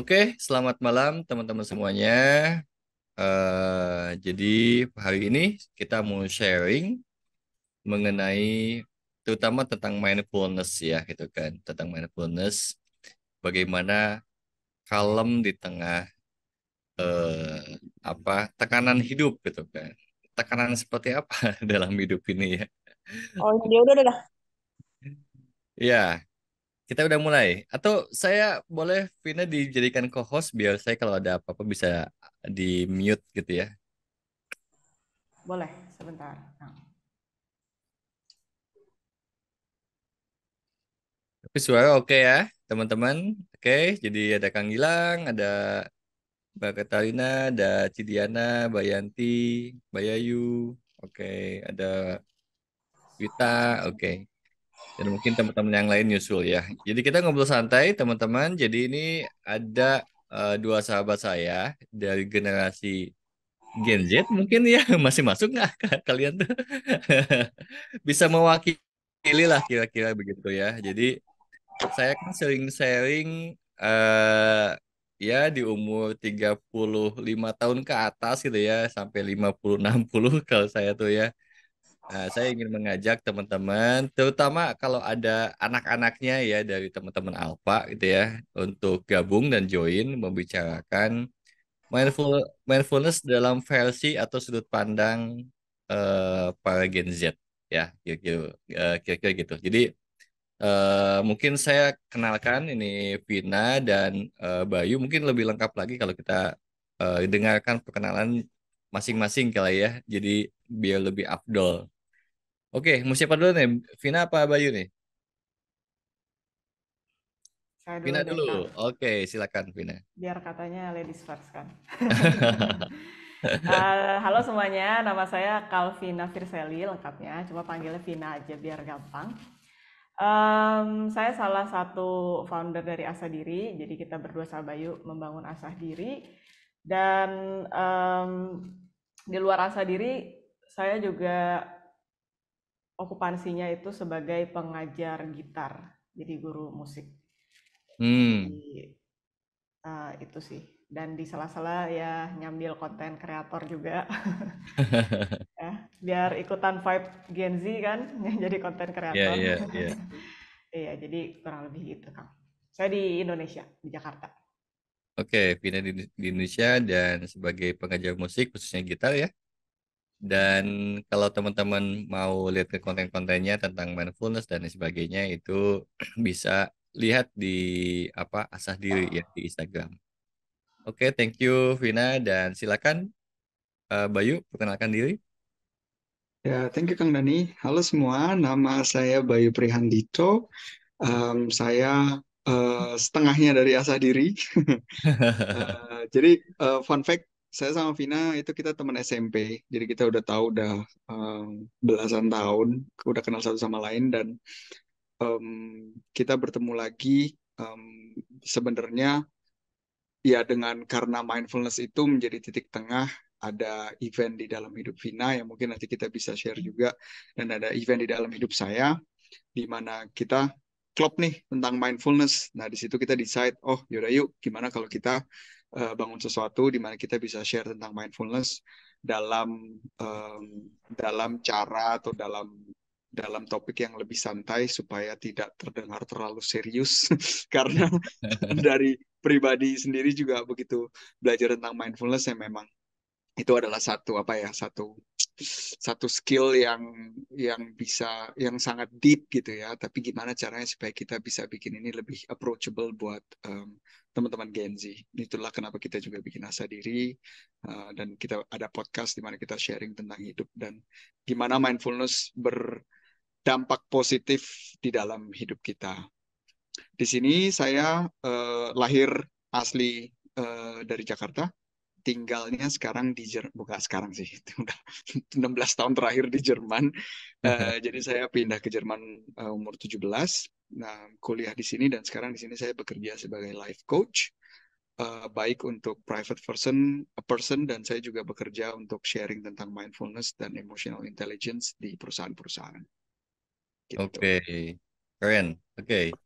Oke, selamat malam teman-teman semuanya. Jadi hari ini kita mau sharing mengenai terutama tentang mindfulness ya, gitu kan, tentang mindfulness, bagaimana kalem di tengah eh, tekanan hidup gitu kan. Tekanan seperti apa dalam hidup ini ya? Oh, dia udah. Ya, kita udah mulai. Atau saya boleh Vina dijadikan co-host biar saya kalau ada apa-apa bisa di mute gitu ya. Boleh, sebentar. Nah, Tapi suara oke ya, teman-teman. Oke, jadi ada Kang Gilang, ada Mbak Katarina, ada Cidiana, Mbak Yanti, Mbak Yayu. Oke, ada Wita. Oke. Dan mungkin teman-teman yang lain nyusul ya. Jadi kita ngobrol santai, teman-teman. Jadi ini ada dua sahabat saya dari generasi Gen Z mungkin ya. Masih masuk nggak kalian tuh? Bisa mewakili lah kira-kira begitu ya. Jadi saya kan sering sharing ya di umur 35 tahun ke atas gitu ya sampai 50 60 kalau saya tuh ya. Nah, saya ingin mengajak teman-teman terutama kalau ada anak-anaknya ya dari teman-teman Alfa gitu ya untuk gabung dan join membicarakan mindful mindfulness dalam versi atau sudut pandang para Gen Z ya kira-kira kira-kira gitu. Jadi mungkin saya kenalkan ini Vina dan Bayu. Mungkin lebih lengkap lagi kalau kita dengarkan perkenalan masing-masing kali ya. Jadi biar lebih afdol. Oke, mau siapa dulu nih? Vina apa Bayu nih? saya dulu Vina deh, dulu. Kak. Oke, silakan Vina. Biar katanya ladies first kan. Halo semuanya, nama saya Calvina Firseli lengkapnya. Cuma panggilnya Vina aja biar gampang. Saya salah satu founder dari Asah Diri. Jadi kita berdua sama Bayu membangun Asah Diri. Dan di luar Asah Diri, saya juga okupansinya itu sebagai pengajar gitar. Jadi guru musik. Hmm. Jadi itu sih. Dan di sela-sela ya nyambil konten kreator juga ya, biar ikutan vibe Gen Z kan, jadi konten Ya, kreator. ya, ya. Iya, jadi kurang lebih gitu, Kang. Saya di Indonesia, di Jakarta. Oke, Vina di Indonesia dan sebagai pengajar musik khususnya gitar ya. Dan kalau teman-teman mau lihat ke konten-kontennya tentang mindfulness dan lain sebagainya itu bisa lihat di Asah Diri ya di Instagram. Oke, thank you Vina dan silakan Bayu perkenalkan diri. Ya, thank you Kang Dani. Halo semua, nama saya Bayu Prihandito. Saya setengahnya dari Asah Diri. Jadi fun fact, saya sama Vina itu kita teman SMP. Jadi kita udah tahu udah belasan tahun, udah kenal satu sama lain dan em, kita bertemu lagi. Sebenarnya ya dengan karena mindfulness itu menjadi titik tengah, ada event di dalam hidup Vina yang mungkin nanti kita bisa share juga, dan ada event di dalam hidup saya di mana kita klop nih tentang mindfulness. Nah, di situ kita decide, oh yaudah yuk, gimana kalau kita bangun sesuatu di mana kita bisa share tentang mindfulness dalam dalam cara atau dalam topik yang lebih santai supaya tidak terdengar terlalu serius karena dari pribadi sendiri juga begitu belajar tentang mindfulness yang memang itu adalah satu apa ya satu skill yang sangat deep gitu ya, tapi gimana caranya supaya kita bisa bikin ini lebih approachable buat teman-teman Gen Z. Itulah kenapa kita juga bikin Asa Diri, dan kita ada podcast di mana kita sharing tentang hidup dan gimana mindfulness berdampak positif di dalam hidup kita. Di sini saya lahir asli dari Jakarta, tinggalnya sekarang di Jerman, bukan sekarang sih, udah 16 tahun terakhir di Jerman. Jadi saya pindah ke Jerman umur 17, nah, kuliah di sini dan sekarang di sini saya bekerja sebagai life coach, baik untuk private person dan saya juga bekerja untuk sharing tentang mindfulness dan emotional intelligence di perusahaan-perusahaan gitu. Oke, keren. Oke,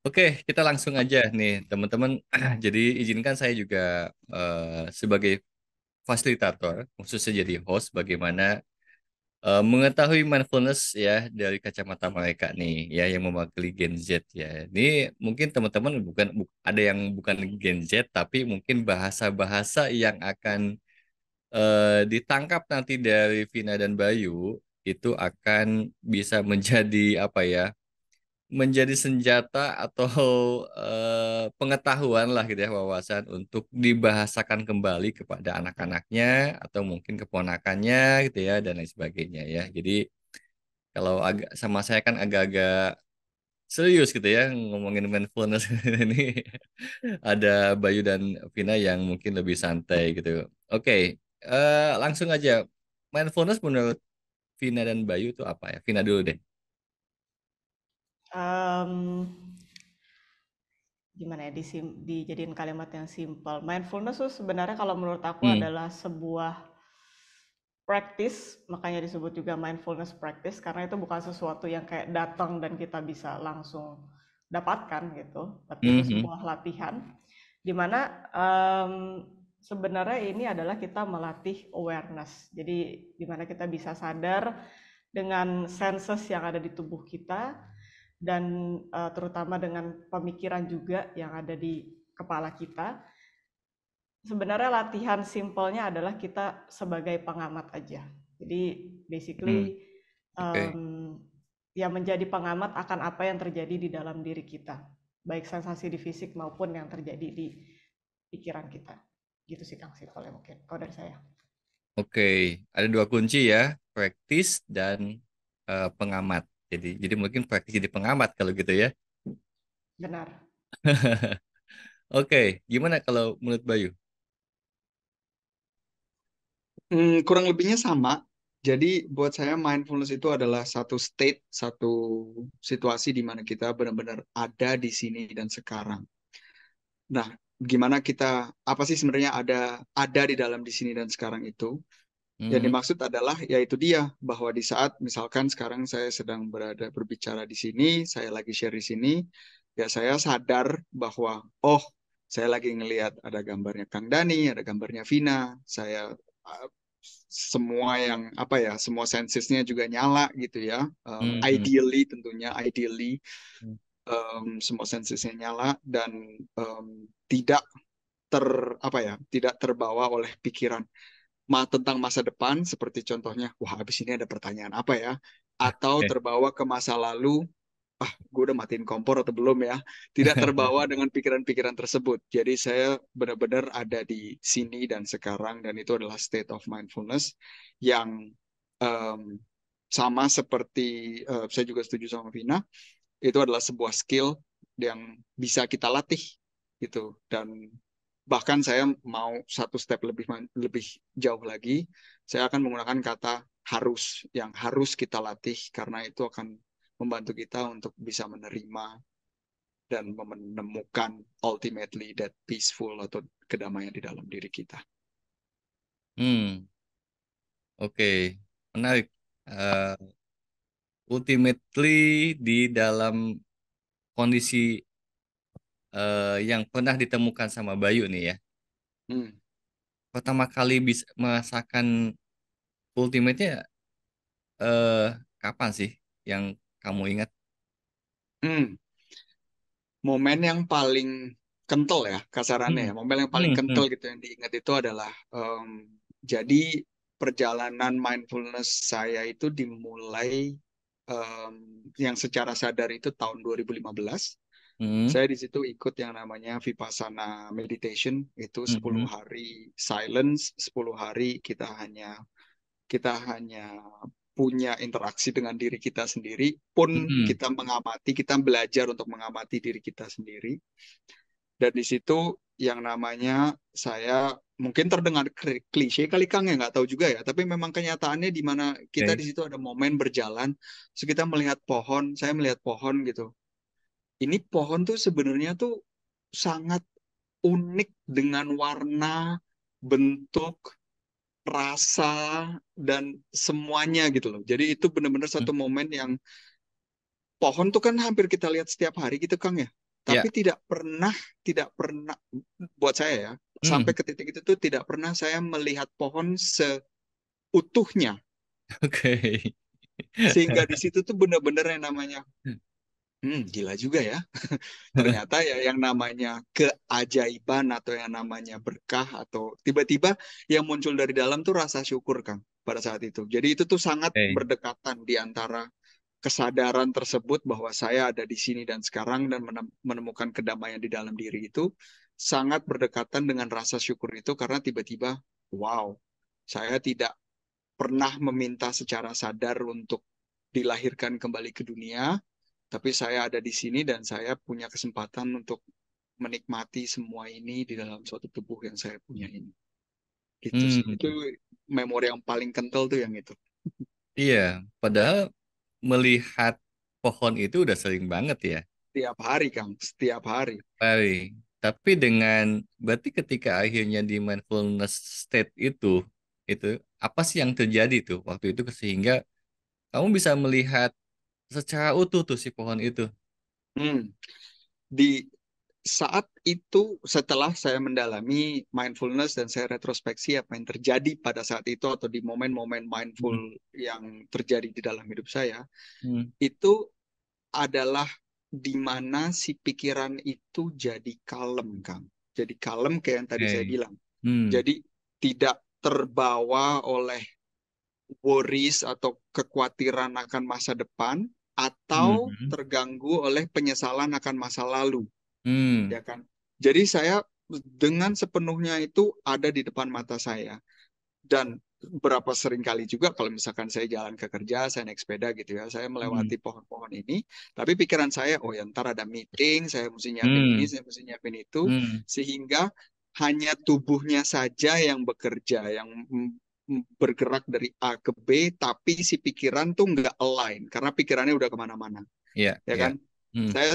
Oke, kita langsung aja nih, teman-teman. Jadi izinkan saya juga sebagai fasilitator, khususnya jadi host, bagaimana mengetahui mindfulness ya dari kacamata mereka nih, ya yang mewakili Gen Z ya. Ini mungkin teman-teman ada yang bukan Gen Z, tapi mungkin bahasa-bahasa yang akan ditangkap nanti dari Vina dan Bayu itu akan bisa menjadi apa ya? Menjadi senjata atau pengetahuan lah gitu ya, wawasan untuk dibahasakan kembali kepada anak-anaknya atau mungkin keponakannya gitu ya dan lain sebagainya ya. Jadi kalau agak sama saya kan agak-agak serius gitu ya ngomongin mindfulness ini, ada Bayu dan Vina yang mungkin lebih santai gitu. Oke, langsung aja. Mindfulness menurut Vina dan Bayu itu apa ya? Vina dulu deh. Em, Gimana ya, dijadiin kalimat yang simpel. Mindfulness tuh sebenarnya kalau menurut aku Hmm. adalah sebuah practice, makanya disebut juga mindfulness practice, karena itu bukan sesuatu yang kayak datang dan kita bisa langsung dapatkan gitu, tapi itu Mhm. sebuah latihan, di mana sebenarnya ini adalah kita melatih awareness. Jadi di mana kita bisa sadar dengan senses yang ada di tubuh kita, dan terutama dengan pemikiran juga yang ada di kepala kita. Sebenarnya latihan simpelnya adalah kita sebagai pengamat aja. Jadi Hmm. basically Oke. ya menjadi pengamat akan apa yang terjadi di dalam diri kita, baik sensasi di fisik maupun yang terjadi di pikiran kita. Gitu sih Kang simpelnya mungkin kalau dari saya. Oke, ada dua kunci ya, praktis dan pengamat. Jadi mungkin praktis jadi pengamat kalau gitu ya. Benar. Oke, gimana kalau menurut Bayu? Kurang lebihnya sama. Jadi buat saya mindfulness itu adalah satu state, satu situasi di mana kita benar-benar ada di sini dan sekarang. Nah, gimana kita, apa sih sebenarnya ada di dalam di sini dan sekarang itu? Yang Mhm. dimaksud adalah yaitu dia bahwa di saat misalkan sekarang saya sedang berbicara di sini, saya lagi share di sini, ya saya sadar bahwa oh, saya lagi ngelihat ada gambarnya Kang Dani, ada gambarnya Vina, saya semua yang apa ya, semua sensesnya juga nyala gitu ya. Mhm. Ideally tentunya ideally semua sensesnya nyala dan tidak ter apa ya, tidak terbawa oleh pikiran tentang masa depan, seperti contohnya, wah habis ini ada pertanyaan apa ya? Atau Oke. terbawa ke masa lalu, gue udah matiin kompor atau belum ya? Tidak terbawa dengan pikiran-pikiran tersebut. Jadi saya benar-benar ada di sini dan sekarang, dan itu adalah state of mindfulness yang um, sama seperti saya juga setuju sama Vina, itu adalah sebuah skill yang bisa kita latih gitu. Dan bahkan saya mau satu step lebih jauh lagi, saya akan menggunakan kata harus, yang harus kita latih karena itu akan membantu kita untuk bisa menerima dan menemukan ultimately that peaceful atau kedamaian di dalam diri kita. Hmm, oke, menarik. Eh, Ultimately di dalam kondisi yang pernah ditemukan sama Bayu nih ya, Hmm. pertama kali bisa merasakan ultimate-nya eh, kapan sih yang kamu ingat? Hmm. Momen yang paling kental ya kasarannya Hmm. ya, momen yang paling Hmm. Hmm. kental gitu yang diingat itu adalah jadi perjalanan mindfulness saya itu dimulai em, yang secara sadar itu tahun 2015. Hmm. Saya di situ ikut yang namanya Vipassana Meditation, itu Hmm. 10 Hmm. hari silence, 10 hari kita hanya punya interaksi dengan diri kita sendiri, pun Hmm. kita mengamati, kita belajar untuk mengamati diri kita sendiri. Dan di situ yang namanya, saya mungkin terdengar klise kali Kang ya, nggak tahu juga ya, tapi memang kenyataannya di mana kita Oke. di situ ada momen berjalan, terus kita melihat pohon, saya melihat pohon gitu. Ini pohon tuh sebenarnya tuh sangat unik dengan warna, bentuk, rasa, dan semuanya gitu loh. Jadi itu benar-benar Hmm. satu momen yang pohon tuh kan hampir kita lihat setiap hari gitu Kang ya. Ya. tapi tidak pernah buat saya ya, Hmm. sampai ke titik itu tuh tidak pernah saya melihat pohon seutuhnya, Oke. sehingga di situ tuh bener-bener yang namanya, gila juga ya. Ternyata ya yang namanya keajaiban atau yang namanya berkah atau tiba-tiba yang muncul dari dalam tuh rasa syukur, Kang, pada saat itu. Jadi itu tuh sangat Oke. berdekatan di antara kesadaran tersebut bahwa saya ada di sini dan sekarang dan menemukan kedamaian di dalam diri itu sangat berdekatan dengan rasa syukur itu karena tiba-tiba, wow, saya tidak pernah meminta secara sadar untuk dilahirkan kembali ke dunia, tapi saya ada di sini dan saya punya kesempatan untuk menikmati semua ini di dalam suatu tubuh yang saya punya ini. Gitu sih. Itu Hmm. memori yang paling kental tuh yang itu. Iya, padahal melihat pohon itu udah sering banget ya, Setiap hari, Kang. Setiap hari. Pari. Tapi dengan berarti ketika akhirnya di mindfulness state itu apa sih yang terjadi tuh waktu itu sehingga kamu bisa melihat secara utuh tuh si pohon itu. Hmm. Di saat itu, setelah saya mendalami mindfulness dan saya retrospeksi apa yang terjadi pada saat itu atau di momen-momen mindful Hmm. yang terjadi di dalam hidup saya, Hmm. itu adalah di mana si pikiran itu jadi kalem, Kang. Jadi kalem kayak yang tadi saya Oke. bilang. Hmm. Jadi tidak terbawa oleh worries atau kekhawatiran akan masa depan atau Hmm. terganggu oleh penyesalan akan masa lalu, Hmm. ya kan? Jadi saya dengan sepenuhnya itu ada di depan mata saya. Dan berapa sering kali juga kalau misalkan saya jalan ke kerja, saya naik sepeda gitu ya, saya Hmm. melewati pohon-pohon ini, tapi pikiran saya, oh ya ntar ada meeting, saya mesti nyiapin ini, Hmm. saya mesti nyiapin itu, Hmm. sehingga hanya tubuhnya saja yang bekerja, yang bergerak dari A ke B, tapi si pikiran tuh nggak align, karena pikirannya udah kemana-mana, Iya, ya iya. kan? Hmm. Saya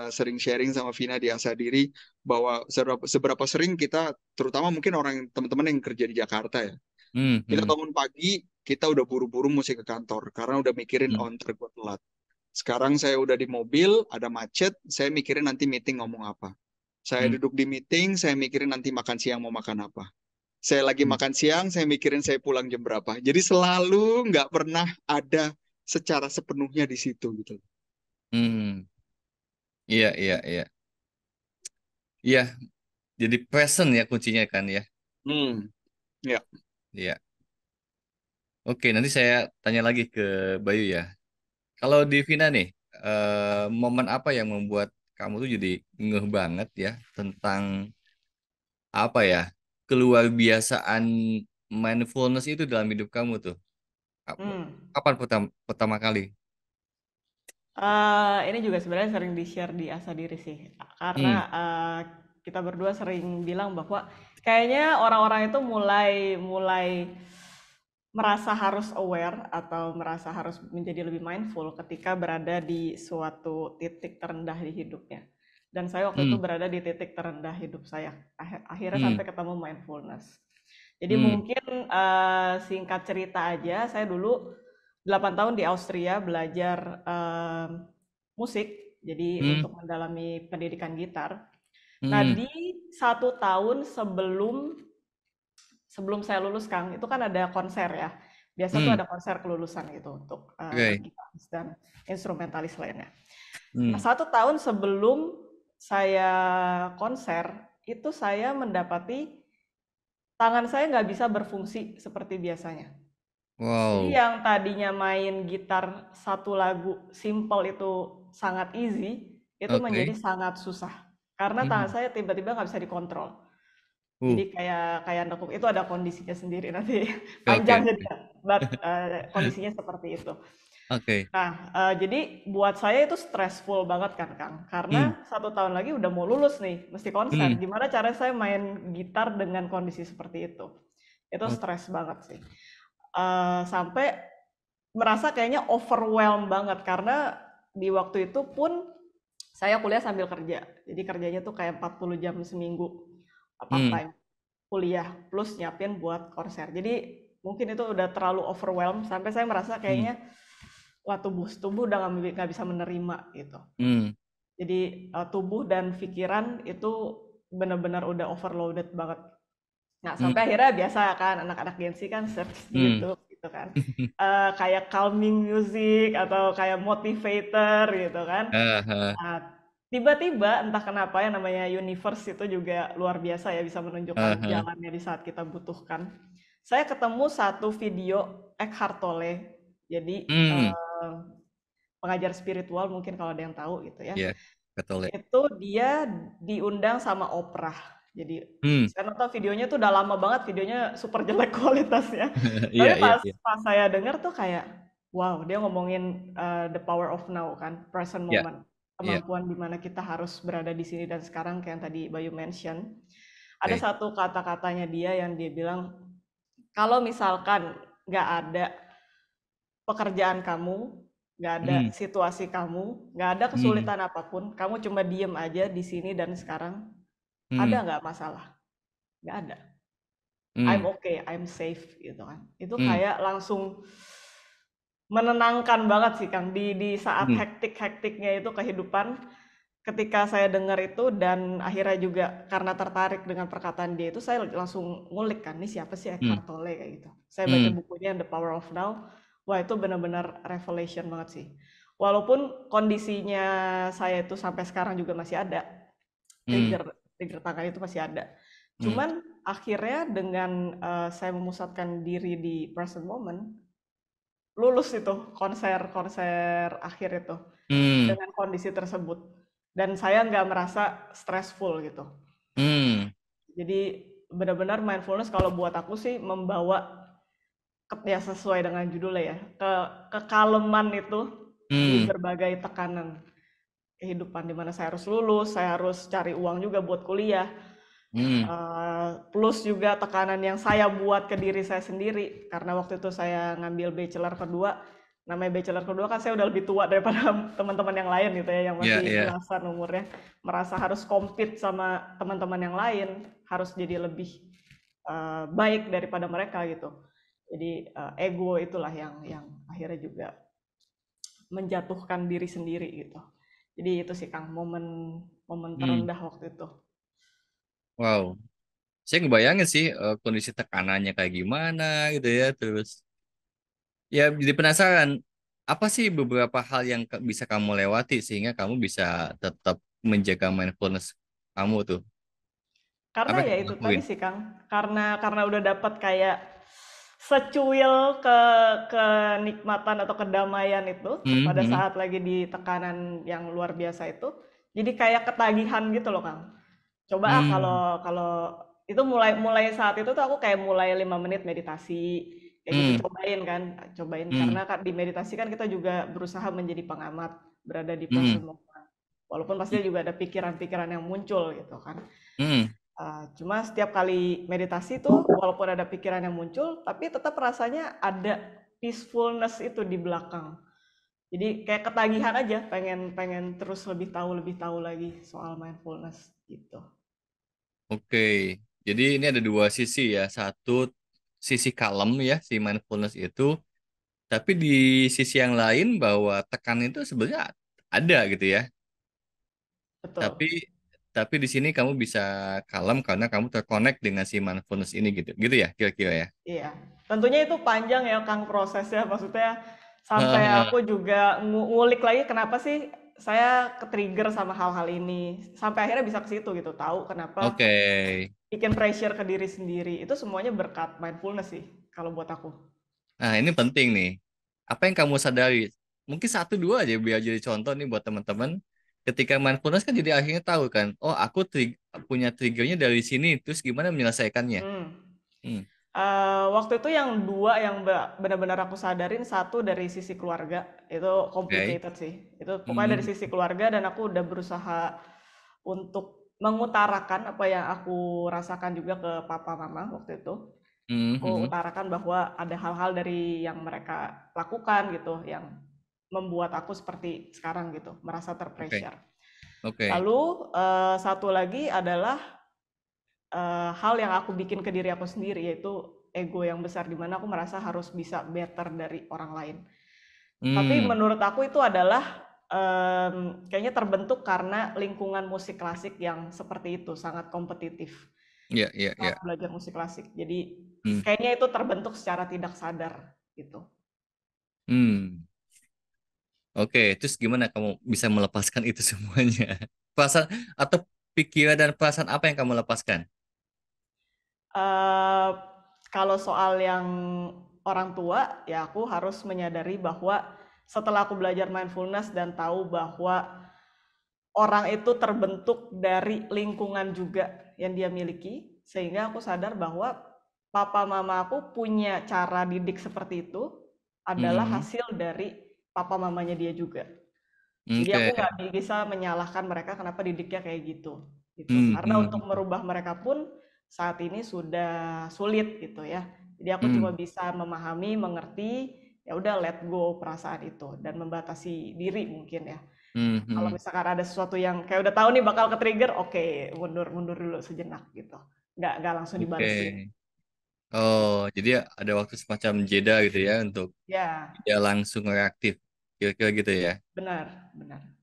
sering sharing sama Vina di Asa Diri bahwa seberapa sering kita, terutama mungkin teman-teman yang kerja di Jakarta ya, Hmm. kita Hmm. bangun pagi, kita udah buru-buru mesti ke kantor karena udah mikirin Hmm. on ntar gue telat. Sekarang saya udah di mobil, ada macet, saya mikirin nanti meeting ngomong apa. Saya Hmm. duduk di meeting, saya mikirin nanti makan siang mau makan apa. Saya lagi Hmm. makan siang, saya mikirin saya pulang jam berapa. Jadi selalu nggak pernah ada secara sepenuhnya di situ gitu. Hmm. Iya, iya, iya. Iya, jadi present ya kuncinya kan ya. Hmm, ya. Iya. Oke, nanti saya tanya lagi ke Bayu ya. Kalau di Vina nih, momen apa yang membuat kamu tuh jadi ngeh banget ya tentang apa ya keluar biasaan mindfulness itu dalam hidup kamu tuh? Hmm. Kapan pertama pertama kali? Ini juga sebenarnya sering di-share di Asa Diri sih, karena Hmm. kita berdua sering bilang bahwa kayaknya orang-orang itu mulai mulai merasa harus aware atau merasa harus menjadi lebih mindful ketika berada di suatu titik terendah di hidupnya. Dan saya waktu itu Hmm. berada di titik terendah hidup saya, akhirnya Hmm. sampai ketemu mindfulness. Jadi Hmm. mungkin singkat cerita aja, saya dulu 8 tahun di Austria belajar musik, jadi Hmm. untuk mendalami pendidikan gitar. Nah, Hmm. di 1 tahun sebelum sebelum saya lulus, Kang, itu kan ada konser ya. Biasa tuh Hmm. ada konser kelulusan gitu untuk Oke. gitaris dan instrumentalis lainnya. Nah, Hmm. 1 tahun sebelum saya konser, itu saya mendapati tangan saya nggak bisa berfungsi seperti biasanya. Jadi Wow. yang tadinya main gitar satu lagu simple itu sangat easy, itu menjadi Oke. sangat susah. Karena tangan Hmm. saya tiba-tiba nggak bisa dikontrol. Uh. Jadi kayak nekuk itu ada kondisinya sendiri nanti Oke. panjang Oke. jadinya, but kondisinya seperti itu. Oke. Nah, jadi buat saya itu stressful banget kan, Kang. Hmm. Karena 1 tahun lagi udah mau lulus nih, mesti konser. Hmm. Gimana cara saya main gitar dengan kondisi seperti itu? Itu Oh. stres banget sih. Sampai merasa kayaknya overwhelmed banget karena di waktu itu pun saya kuliah sambil kerja. Jadi kerjanya tuh kayak 40 jam seminggu part Hmm. time kuliah plus nyiapin buat konser. Jadi mungkin itu udah terlalu overwhelmed sampai saya merasa Hmm. kayaknya wah tubuh tubuh udah nggak bisa menerima gitu. Hmm. Jadi tubuh dan pikiran itu benar-benar udah overloaded banget. Nah, sampai Hmm. akhirnya biasa kan anak-anak Gen Z kan search di Hmm. YouTube gitu kan. Kayak calming music atau kayak motivator gitu kan. Ah, ah, Nah, tiba-tiba entah kenapa yang namanya universe itu juga luar biasa ya, bisa ah, menunjukkan ah. jalannya di saat kita butuhkan. Saya ketemu satu video Eckhart Tolle. Jadi Hmm. pengajar spiritual mungkin kalau ada yang tahu gitu ya. Ya, Katolik. Itu dia diundang sama Oprah. Jadi Hmm. saya nonton videonya tuh udah lama banget, videonya super jelek kualitasnya. Iya, Tapi iya, pas iya. pas saya denger tuh kayak wow, dia ngomongin the power of now kan, present Iya, moment. iya. Kemampuan dimana kita harus berada di sini dan sekarang kayak yang tadi Bayu mention. Ada Oke. satu kata-katanya dia yang dia bilang, kalau misalkan nggak ada pekerjaan kamu, nggak ada Hmm. situasi kamu, nggak ada Hmm. kesulitan apapun, kamu cuma diem aja di sini dan sekarang, ada Hmm. nggak masalah? Nggak ada. I'm Hmm. okay, I'm safe gitu kan. Itu Hmm. kayak langsung menenangkan banget sih Kang di saat Hmm. hektik-hektiknya itu kehidupan. Ketika saya dengar itu dan akhirnya juga karena tertarik dengan perkataan dia itu, saya langsung ngulik kan, ini siapa sih Hmm. Eckhart Tolle kayak gitu. Saya baca Hmm. bukunya The Power of Now, wah itu benar-benar revelation banget sih. Walaupun kondisinya saya itu sampai sekarang juga masih ada, Hmm. trigger trigger tangan itu masih ada. Hmm. Cuman akhirnya dengan saya memusatkan diri di present moment, lulus itu konser-konser akhir itu Hmm. dengan kondisi tersebut. Dan saya nggak merasa stressful gitu. Hmm. Jadi benar-benar mindfulness kalau buat aku sih membawa ya sesuai dengan judulnya ya, kekaleman itu di Hmm. berbagai tekanan kehidupan di mana saya harus lulus, saya harus cari uang juga buat kuliah, Hmm. plus juga tekanan yang saya buat ke diri saya sendiri karena waktu itu saya ngambil bachelor kedua. Namanya bachelor kedua kan saya udah lebih tua daripada teman-teman yang lain gitu ya, yang Ya, masih ya. belasan umurnya, merasa harus compete sama teman-teman yang lain, harus jadi lebih baik daripada mereka gitu. Jadi ego itulah yang akhirnya juga menjatuhkan diri sendiri gitu. Jadi itu sih Kang, momen momen Hmm. terendah waktu itu. Wow. Saya ngebayangin sih kondisi tekanannya kayak gimana gitu ya. Terus ya jadi penasaran, apa sih beberapa hal yang bisa kamu lewati sehingga kamu bisa tetap menjaga mindfulness kamu tuh? Apa Karena yang ya kamu itu tadi lakuin? sih Kang, karena udah dapat kayak secuil kenikmatan atau kedamaian itu Hmm. pada Hmm. saat lagi di tekanan yang luar biasa itu, jadi kayak ketagihan gitu loh Kang. Coba Hmm. kalau kalau itu mulai mulai saat itu tuh aku kayak mulai 5 menit meditasi kayak gitu, Hmm. cobain Hmm. karena di meditasi kan kita juga berusaha menjadi pengamat, berada di present Hmm. moment. Walaupun pasti juga ada pikiran-pikiran yang muncul gitu kan. Hmm. Cuma setiap kali meditasi tuh walaupun ada pikiran yang muncul, tapi tetap rasanya ada peacefulness itu di belakang. Jadi kayak ketagihan aja, pengen pengen terus lebih tahu lagi soal mindfulness gitu. Oke, jadi ini ada dua sisi ya. Satu sisi kalem ya, si mindfulness itu. Tapi di sisi yang lain bahwa tekanan itu sebenarnya ada gitu ya. Betul. Tapi tapi di sini kamu bisa kalem karena kamu terkonek dengan si mindfulness ini gitu. Gitu ya, kira-kira ya. Iya. Tentunya itu panjang ya Kang prosesnya. Maksudnya sampai aku juga ngulik lagi kenapa sih saya ke-trigger sama hal-hal ini. Sampai akhirnya bisa ke situ gitu, tahu kenapa Oke. bikin pressure ke diri sendiri. Itu semuanya berkat mindfulness sih kalau buat aku. Nah, ini penting nih. Apa yang kamu sadari? Mungkin satu dua aja biar jadi contoh nih buat teman-teman. Ketika mindfulness kan jadi akhirnya tahu kan, oh aku punya triggernya dari sini, terus gimana menyelesaikannya? Hmm. Hmm. Waktu itu yang dua yang benar-benar aku sadarin, satu dari sisi keluarga, itu Oke. complicated sih. Itu pokoknya dari Hmm. sisi keluarga dan aku udah berusaha untuk mengutarakan apa yang aku rasakan juga ke papa mama waktu itu. Hmm. Aku Hmm. utarakan bahwa ada hal-hal dari yang mereka lakukan gitu yang membuat aku seperti sekarang gitu, merasa Oke. terpressure. Oke. Lalu satu lagi adalah hal yang aku bikin ke diri aku sendiri, yaitu ego yang besar di mana aku merasa harus bisa better dari orang lain. Tapi Hmm. menurut aku itu adalah kayaknya terbentuk karena lingkungan musik klasik yang seperti itu, sangat kompetitif Iya, iya, iya. saat belajar musik klasik. Jadi Hmm. kayaknya itu terbentuk secara tidak sadar gitu. Hmm. Oke, terus gimana kamu bisa melepaskan itu semuanya? Perasaan atau pikiran dan perasaan apa yang kamu lepaskan? Eh, Kalau soal yang orang tua, ya aku harus menyadari bahwa setelah aku belajar mindfulness dan tahu bahwa orang itu terbentuk dari lingkungan juga yang dia miliki, sehingga aku sadar bahwa papa mama aku punya cara didik seperti itu adalah Hmm. hasil dari papa mamanya dia juga. Jadi Oke. aku nggak bisa menyalahkan mereka kenapa didiknya kayak gitu, gitu. Hmm, Karena hmm, untuk hmm, merubah mereka pun saat ini sudah sulit gitu ya. Jadi aku cuma hmm, bisa memahami, mengerti, ya udah let go perasaan itu dan membatasi diri mungkin ya. hmm, Kalau hmm. misalkan ada sesuatu yang kayak udah tahu nih bakal ke-trigger, oke, mundur dulu sejenak gitu. Nggak langsung Oke. dibalesin. Oh, jadi ada waktu semacam jeda gitu ya untuk Ya, dia langsung reaktif. Kira-kira gitu ya. benar.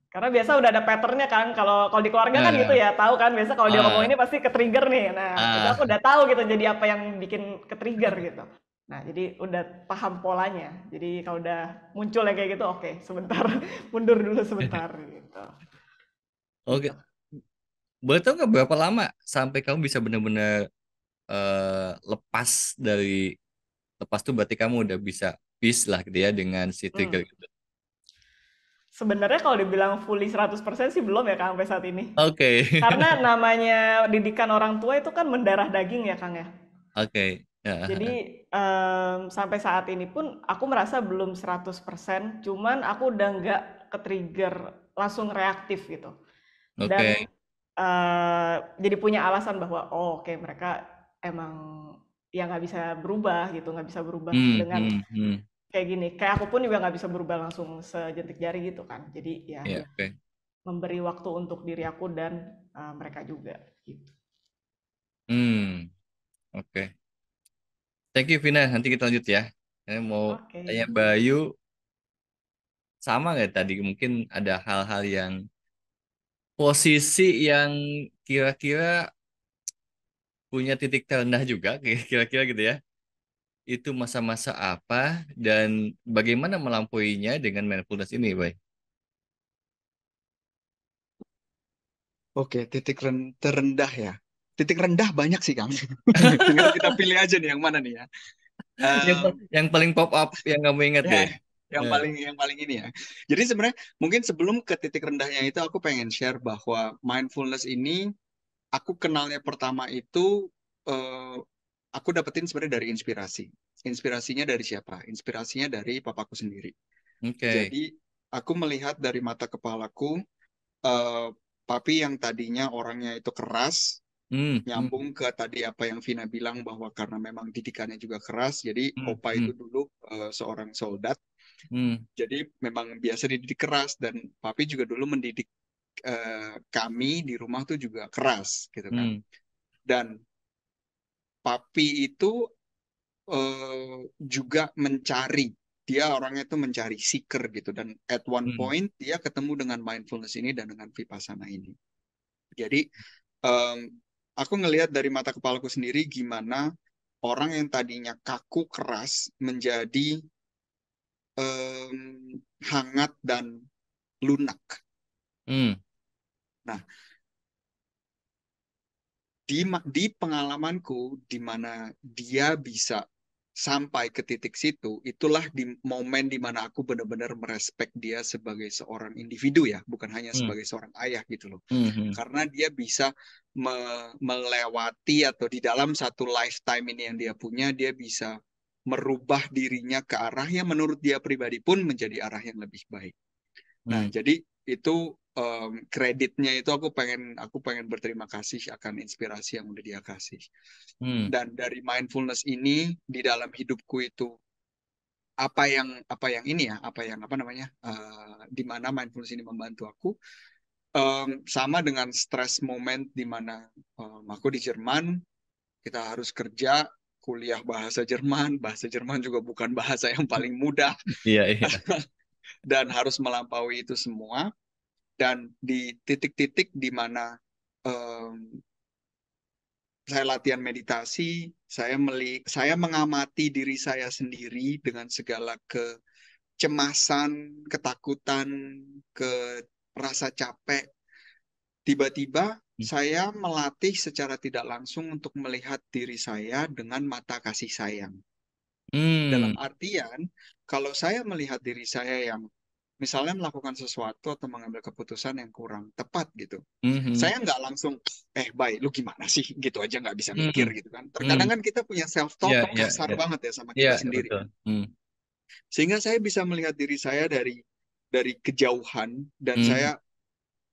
Karena biasa udah ada patternnya kan, kalau kalau di keluarga kan gitu Nah, ya, tahu kan biasa kalau dia ngomong ah, ini pasti ke-trigger nih. Nah, itu aku ah, udah tahu gitu jadi apa yang bikin ke-trigger gitu. Nah, jadi udah paham polanya. Jadi kalau udah muncul yang kayak gitu, oke, sebentar, mundur dulu sebentar gitu. oke. Gitu. Boleh tahu nggak berapa lama sampai kamu bisa benar-benar lepas dari lepas tuh berarti kamu udah bisa peace lah gitu ya dengan si trigger Hmm. itu. Sebenarnya kalau dibilang fully 100% sih belum ya Kang sampai saat ini. Oke. Karena namanya didikan orang tua itu kan mendarah daging ya Kang ya. Oke. Ya. Jadi sampai saat ini pun aku merasa belum 100%, cuman aku udah nggak ke-trigger langsung reaktif gitu. Dan Oke. jadi punya alasan bahwa oh oke mereka emang ya nggak bisa berubah gitu, nggak bisa berubah Hmm, dengan hmm, hmm. kayak gini. Kayak aku pun juga nggak bisa berubah langsung sejentik jari gitu kan. Jadi ya Ya, oke. memberi waktu untuk diri aku dan mereka juga gitu. Hmm, oke. Thank you Vina, nanti kita lanjut ya. Saya mau Oke. tanya Bayu, sama nggak tadi? Mungkin ada hal-hal yang posisi yang kira-kira punya titik terendah juga, kira-kira gitu ya. Itu masa-masa apa dan bagaimana melampauinya dengan mindfulness ini, Bay? Oke, terendah ya. Titik rendah banyak sih, Kang. Tinggal kita pilih aja nih yang mana nih ya. Yang, Em, yang paling pop up yang kamu ingat ya, deh. Eh, yang paling ini ya. Jadi sebenarnya mungkin sebelum ke titik rendahnya itu aku pengen share bahwa mindfulness ini aku kenalnya pertama itu eh, aku dapetin sebenarnya dari inspirasi. Inspirasinya dari siapa? Inspirasinya dari papaku sendiri. Oke. Jadi aku melihat dari mata kepalaku, eh, papi yang tadinya orangnya itu keras, Hmm, hmm, nyambung ke tadi apa yang Vina bilang bahwa karena memang didikannya juga keras, jadi hmm, Opa hmm, itu dulu seorang soldat, hmm, jadi memang biasa dididik keras dan papi juga dulu mendidik kami di rumah tuh juga keras gitu kan. hmm, Dan papi itu juga mencari, dia orangnya itu mencari seeker gitu dan at one hmm, point dia ketemu dengan mindfulness ini dan dengan vipassana ini. Jadi em, aku ngelihat dari mata kepalaku sendiri gimana orang yang tadinya kaku keras menjadi hangat dan lunak. hmm, Nah, di pengalamanku di mana dia bisa sampai ke titik situ, itulah di momen di mana aku benar-benar merespek dia sebagai seorang individu ya, bukan hanya hmm, sebagai seorang ayah gitu loh. hmm, hmm, Karena dia bisa melewati atau di dalam satu lifetime ini yang dia punya, dia bisa merubah dirinya ke arah yang menurut dia pribadi pun menjadi arah yang lebih baik. Nah, hmm, jadi itu kreditnya itu aku pengen berterima kasih akan inspirasi yang udah dia kasih. hmm, Dan dari mindfulness ini di dalam hidupku itu apa yang ini ya, apa yang apa namanya, di mana mindfulness ini membantu aku sama dengan stress moment di mana aku di Jerman, kita harus kerja, kuliah bahasa Jerman juga bukan bahasa yang paling mudah. iya, iya. dan harus melampaui itu semua. Dan di titik-titik di mana em, saya latihan meditasi, saya mengamati diri saya sendiri dengan segala kecemasan, ketakutan, ke rasa capek. Tiba-tiba saya melatih secara tidak langsung untuk melihat diri saya dengan mata kasih sayang. Dalam Hmm. artian, kalau saya melihat diri saya yang misalnya melakukan sesuatu atau mengambil keputusan yang kurang tepat gitu, Hmm. saya nggak langsung, baik, lu gimana sih? Gitu aja nggak bisa Hmm. mikir gitu kan. Hmm. Terkadang kan kita punya self-talk Ya, kok ya, kasar ya, banget ya sama ya, kita ya, sendiri betul. kan. Hmm. Sehingga saya bisa melihat diri saya dari kejauhan dan Hmm. saya,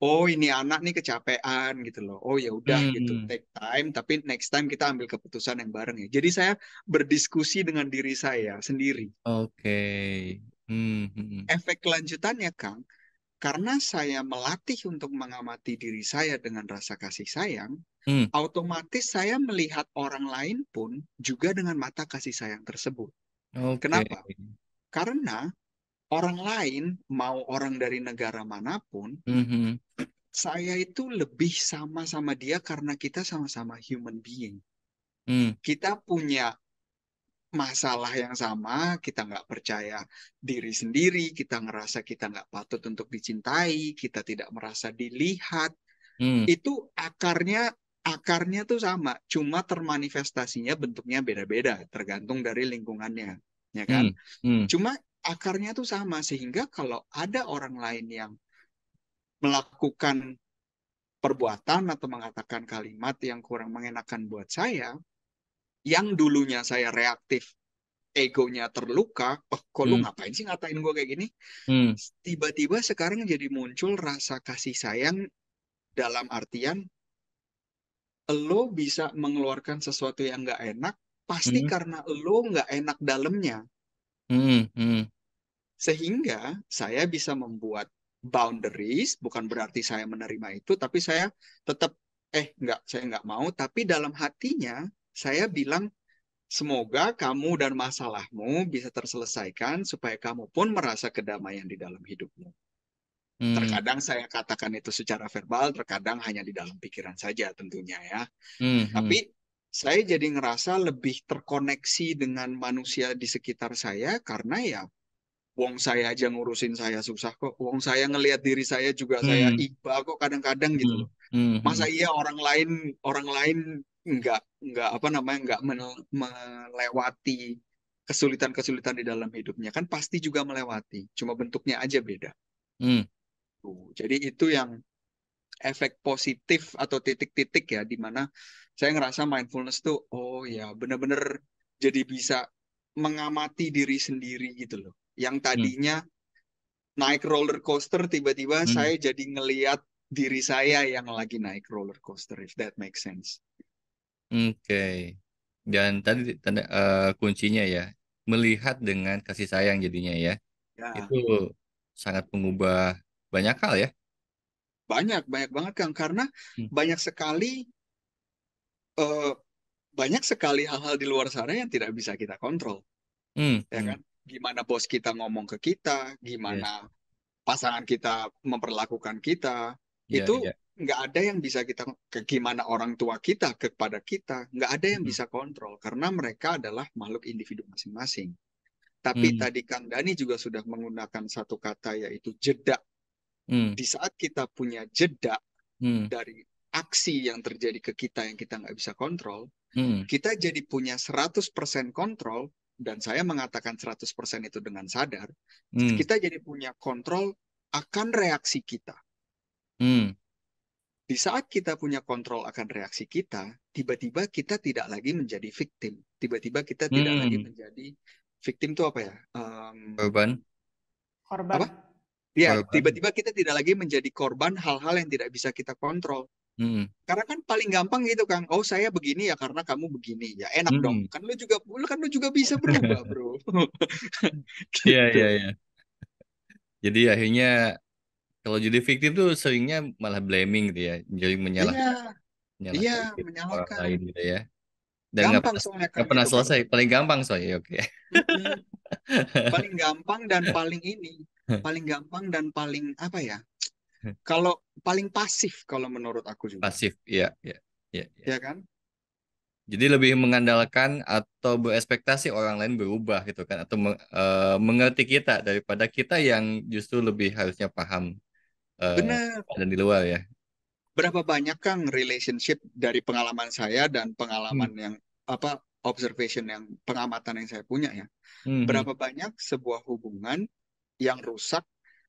oh ini anak nih kecapean gitu loh. Oh ya udah gitu, Hmm. take time. Tapi next time kita ambil keputusan yang bareng ya. Jadi saya berdiskusi dengan diri saya sendiri. Oke. Hmm. Hmm. Efek kelanjutannya, Kang, karena saya melatih untuk mengamati diri saya dengan rasa kasih sayang, Hmm. otomatis saya melihat orang lain pun juga dengan mata kasih sayang tersebut. Oke. Kenapa? Karena orang lain, mau orang dari negara manapun, Hmm. saya itu lebih sama-sama dia karena kita sama-sama human being. Hmm. Kita punya masalah yang sama, kita nggak percaya diri sendiri, kita ngerasa kita nggak patut untuk dicintai, kita tidak merasa dilihat. Hmm. Itu akarnya tuh sama, cuma termanifestasinya bentuknya beda-beda, tergantung dari lingkungannya, ya kan? Hmm. Hmm. Cuma akarnya tuh sama, sehingga kalau ada orang lain yang melakukan perbuatan atau mengatakan kalimat yang kurang mengenakan buat saya, yang dulunya saya reaktif, egonya terluka, oh kok lu Hmm. ngapain sih ngatain gue kayak gini? Hmm. Tiba-tiba sekarang jadi muncul rasa kasih sayang dalam artian lo bisa mengeluarkan sesuatu yang nggak enak, pasti Hmm. karena lo nggak enak dalamnya. Hmm. Hmm. Sehingga saya bisa membuat boundaries, bukan berarti saya menerima itu, tapi saya tetap, nggak, saya nggak mau, tapi dalam hatinya saya bilang, semoga kamu dan masalahmu bisa terselesaikan supaya kamu pun merasa kedamaian di dalam hidupmu. Hmm. Terkadang saya katakan itu secara verbal, terkadang hanya di dalam pikiran saja tentunya ya. Hmm. Hmm. Tapi saya jadi ngerasa lebih terkoneksi dengan manusia di sekitar saya karena ya wong saya aja ngurusin saya susah kok. Wong saya ngelihat diri saya juga saya Hmm. iba kok kadang-kadang gitu Hmm. loh. Hmm. Hmm. Masa iya orang lain nggak apa namanya nggak melewati kesulitan-kesulitan di dalam hidupnya kan pasti juga melewati. Cuma bentuknya aja beda. Hmm. Tuh. Jadi itu yang efek positif atau titik-titik ya di mana saya ngerasa mindfulness tuh oh ya bener-bener jadi bisa mengamati diri sendiri gitu loh. Yang Hmm. tadinya naik roller coaster tiba-tiba Hmm. saya jadi ngeliat diri saya yang lagi naik roller coaster if that makes sense. Oke. Dan tadi tanda kuncinya ya, melihat dengan kasih sayang jadinya ya. Itu Ya, sangat mengubah banyak hal ya. banyak banyak banget Kang karena Hmm. banyak sekali eh, banyak sekali hal-hal di luar sana yang tidak bisa kita kontrol, Hmm. ya Hmm. kan? Gimana bos kita ngomong ke kita, gimana Yes. pasangan kita memperlakukan kita, Ya, itu ya. nggak ada yang bisa kita, gimana orang tua kita kepada kita, nggak ada yang Hmm. bisa kontrol karena mereka adalah makhluk individu masing-masing. Tapi Hmm. tadi Kang Dani juga sudah menggunakan satu kata yaitu jeda. Hmm. Di saat kita punya jeda Hmm. dari aksi yang terjadi ke kita yang kita nggak bisa kontrol, Hmm. kita jadi punya 100% kontrol, dan saya mengatakan 100% itu dengan sadar, Hmm. kita jadi punya kontrol akan reaksi kita. Hmm. Di saat kita punya kontrol akan reaksi kita, tiba-tiba kita tidak lagi menjadi victim. Tiba-tiba kita tidak lagi Hmm. menjadi victim itu apa ya? Korban. Apa? Korban. Ya, Korban. tiba-tiba kita tidak lagi menjadi korban hal-hal yang tidak bisa kita kontrol. Hmm. Karena kan paling gampang gitu, Kang. Oh, saya begini ya karena kamu begini. Ya enak dong. Hmm. Kan lu juga bisa berubah, Bro. Iya, Gitu. iya, iya. Jadi akhirnya kalau jadi fiktif tuh seringnya malah blaming gitu ya. Jadi Iya, iya, menyalahkan gitu orang menyalahkan. lain gitu ya. Dan Gampang soalnya, nggak Kang, pernah itu, Kang. selesai. Paling gampang soalnya. Oke. Mm-mm. Paling gampang dan paling ini. paling gampang dan paling apa ya? Kalau paling pasif kalau menurut aku juga, Pasif, ya, ya, ya, ya. ya kan? Jadi lebih mengandalkan atau berekspektasi orang lain berubah gitu kan, atau mengerti kita daripada kita yang justru lebih harusnya paham eh, Benar. dan di luar ya. Berapa banyak Kang relationship dari pengalaman saya dan Hmm. pengalaman yang apa observation yang pengamatan yang saya punya ya. Mhm. Berapa banyak sebuah hubungan yang rusak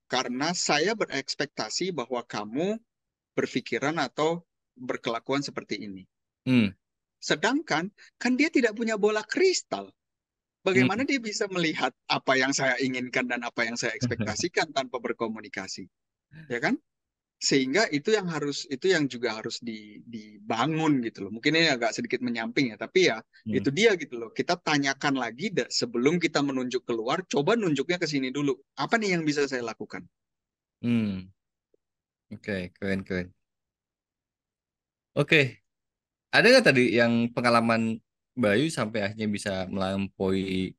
karena saya berekspektasi bahwa kamu berpikiran atau berkelakuan seperti ini. Hmm. Sedangkan kan dia tidak punya bola kristal. Bagaimana Hmm. dia bisa melihat apa yang saya inginkan dan apa yang saya ekspektasikan tanpa berkomunikasi, ya kan? Sehingga itu yang juga harus dibangun gitu loh. Mungkin ini agak sedikit menyamping ya, tapi ya Hmm. itu dia gitu loh. Kita tanyakan lagi sebelum kita menunjuk keluar, coba nunjuknya ke sini dulu. Apa nih yang bisa saya lakukan? Hmm. Oke, keren keren. Oke, ada nggak tadi yang pengalaman Bayu sampai akhirnya bisa melampaui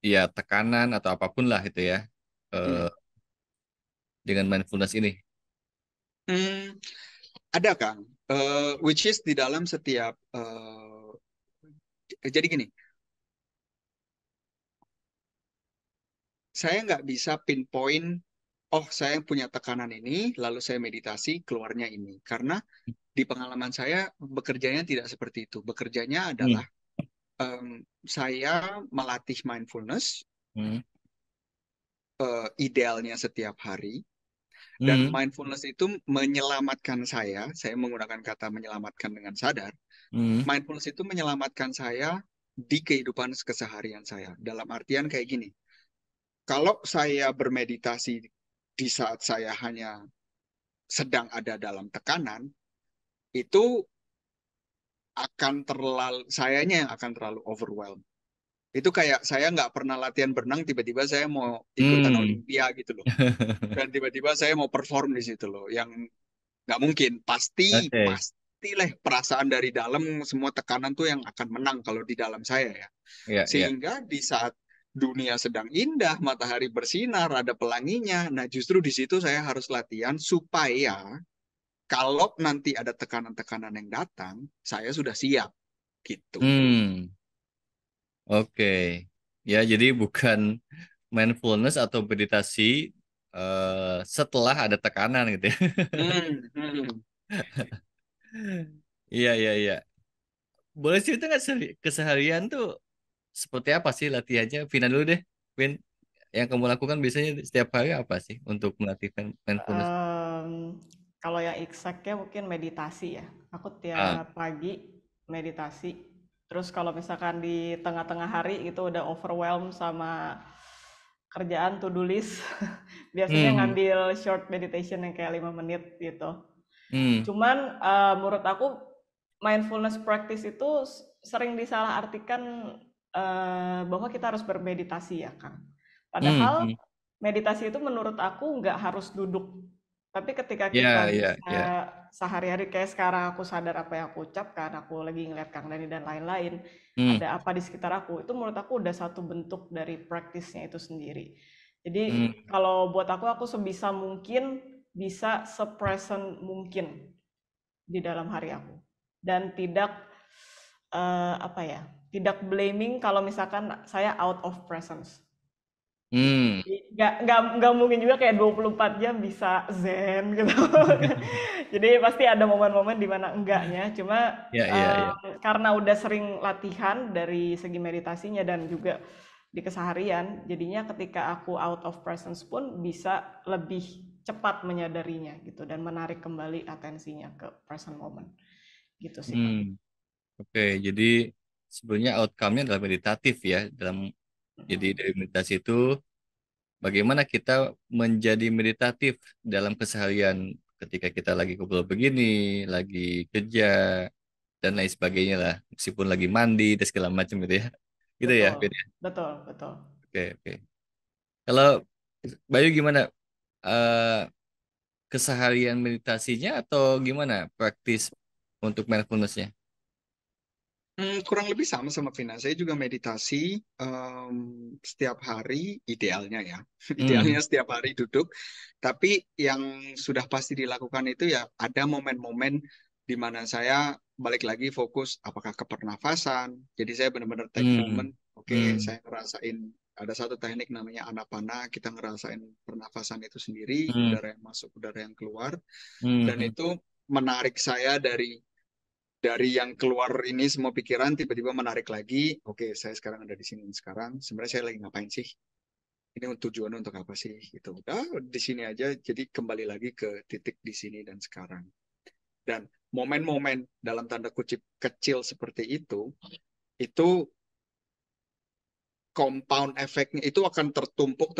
ya tekanan atau apapun lah itu ya Hmm. eh, dengan mindfulness ini? Hmm, ada Kang. Which is di dalam setiap jadi gini, saya nggak bisa pinpoint, oh saya punya tekanan ini, lalu saya meditasi, keluarnya ini. Karena di pengalaman saya bekerjanya tidak seperti itu. Bekerjanya adalah Hmm. saya melatih mindfulness Hmm. idealnya setiap hari. Dan Hmm. mindfulness itu menyelamatkan saya menggunakan kata menyelamatkan dengan sadar. Hmm. Mindfulness itu menyelamatkan saya di kehidupan keseharian saya. Dalam artian kayak gini, kalau saya bermeditasi di saat saya hanya sedang ada dalam tekanan, itu akan terlalu, sayanya yang akan terlalu overwhelmed. Itu kayak saya nggak pernah latihan berenang, tiba-tiba saya mau ikutan Hmm. Olimpia gitu loh. Dan tiba-tiba saya mau perform di situ loh. Yang nggak mungkin. Oke, Pastilah perasaan dari dalam semua tekanan tuh yang akan menang kalau di dalam saya ya. ya, ya. Sehingga di saat dunia sedang indah, matahari bersinar, ada pelanginya. Nah, justru di situ saya harus latihan supaya kalau nanti ada tekanan-tekanan yang datang, saya sudah siap gitu. Hmm. Oke. Ya, jadi bukan mindfulness atau meditasi setelah ada tekanan gitu ya. Hmm, hmm. Iya, iya, iya. Boleh cerita nggak keseharian tuh seperti apa sih latihannya? Vina dulu deh. Vin, yang kamu lakukan biasanya setiap hari apa sih untuk melatih mindfulness? Em, Kalau yang exactnya mungkin meditasi ya. Aku Ah. tiap pagi meditasi. Terus kalau misalkan di tengah-tengah hari itu udah overwhelmed sama kerjaan to do list, biasanya Hmm. ngambil short meditation yang kayak 5 menit gitu. Hmm. Cuman menurut aku mindfulness practice itu sering disalahartikan bahwa kita harus bermeditasi ya Kang. Hmm. Padahal Hmm. meditasi itu menurut aku nggak harus duduk. Tapi ketika kita Ya, ya, bisa ya. sehari-hari kayak sekarang aku sadar apa yang aku ucapkan, aku lagi ngeliat Kang Dani dan lain-lain, Hmm. ada apa di sekitar aku, itu menurut aku udah satu bentuk dari praktisnya itu sendiri. Jadi Hmm. kalau buat aku sebisa mungkin bisa sepresent mungkin di dalam hari aku dan tidak apa ya, tidak blaming kalau misalkan saya out of presence. Gitu. Hmm. Jadi nggak mungkin juga kayak 24 jam bisa zen gitu. Jadi pasti ada momen-momen di mana enggaknya. Cuma Ya, ya, ya. karena udah sering latihan dari segi meditasinya dan juga di keseharian, jadinya ketika aku out of presence pun bisa lebih cepat menyadarinya gitu dan menarik kembali atensinya ke present moment. Gitu sih, Kak. Hmm. Oke, jadi sebenarnya outcome-nya adalah meditatif ya. Jadi Mm-mm. dari meditasi itu bagaimana kita menjadi meditatif dalam keseharian ketika kita lagi ngobrol begini, lagi kerja dan lain sebagainya lah. Meskipun lagi mandi dan segala macam gitu ya. Gitu ya, Betul, Ben ya? betul, betul. Oke, oke. Kalau Bayu gimana? Eh, Keseharian meditasinya atau gimana praktis untuk mindfulness-nya? Kurang lebih sama Vina. Saya juga meditasi setiap hari, idealnya ya. Hmm. Idealnya setiap hari duduk. Tapi yang sudah pasti dilakukan itu ya ada momen-momen di mana saya balik lagi fokus apakah ke pernafasan. Jadi saya benar-benar take Hmm. moment. Oke, Hmm. saya ngerasain ada satu teknik namanya anapana. Kita ngerasain pernafasan itu sendiri, Hmm. udara yang masuk, udara yang keluar. Hmm. Dan Hmm. itu menarik saya dari yang keluar ini semua pikiran tiba-tiba menarik lagi. Oke, saya sekarang ada di sini sekarang. Sebenarnya saya lagi ngapain sih? Ini tujuannya untuk apa sih? Gitu. Udah di sini aja. Jadi kembali lagi ke titik di sini dan sekarang. Dan momen-momen dalam tanda kutip kecil seperti itu compound efeknya itu akan tertumpuk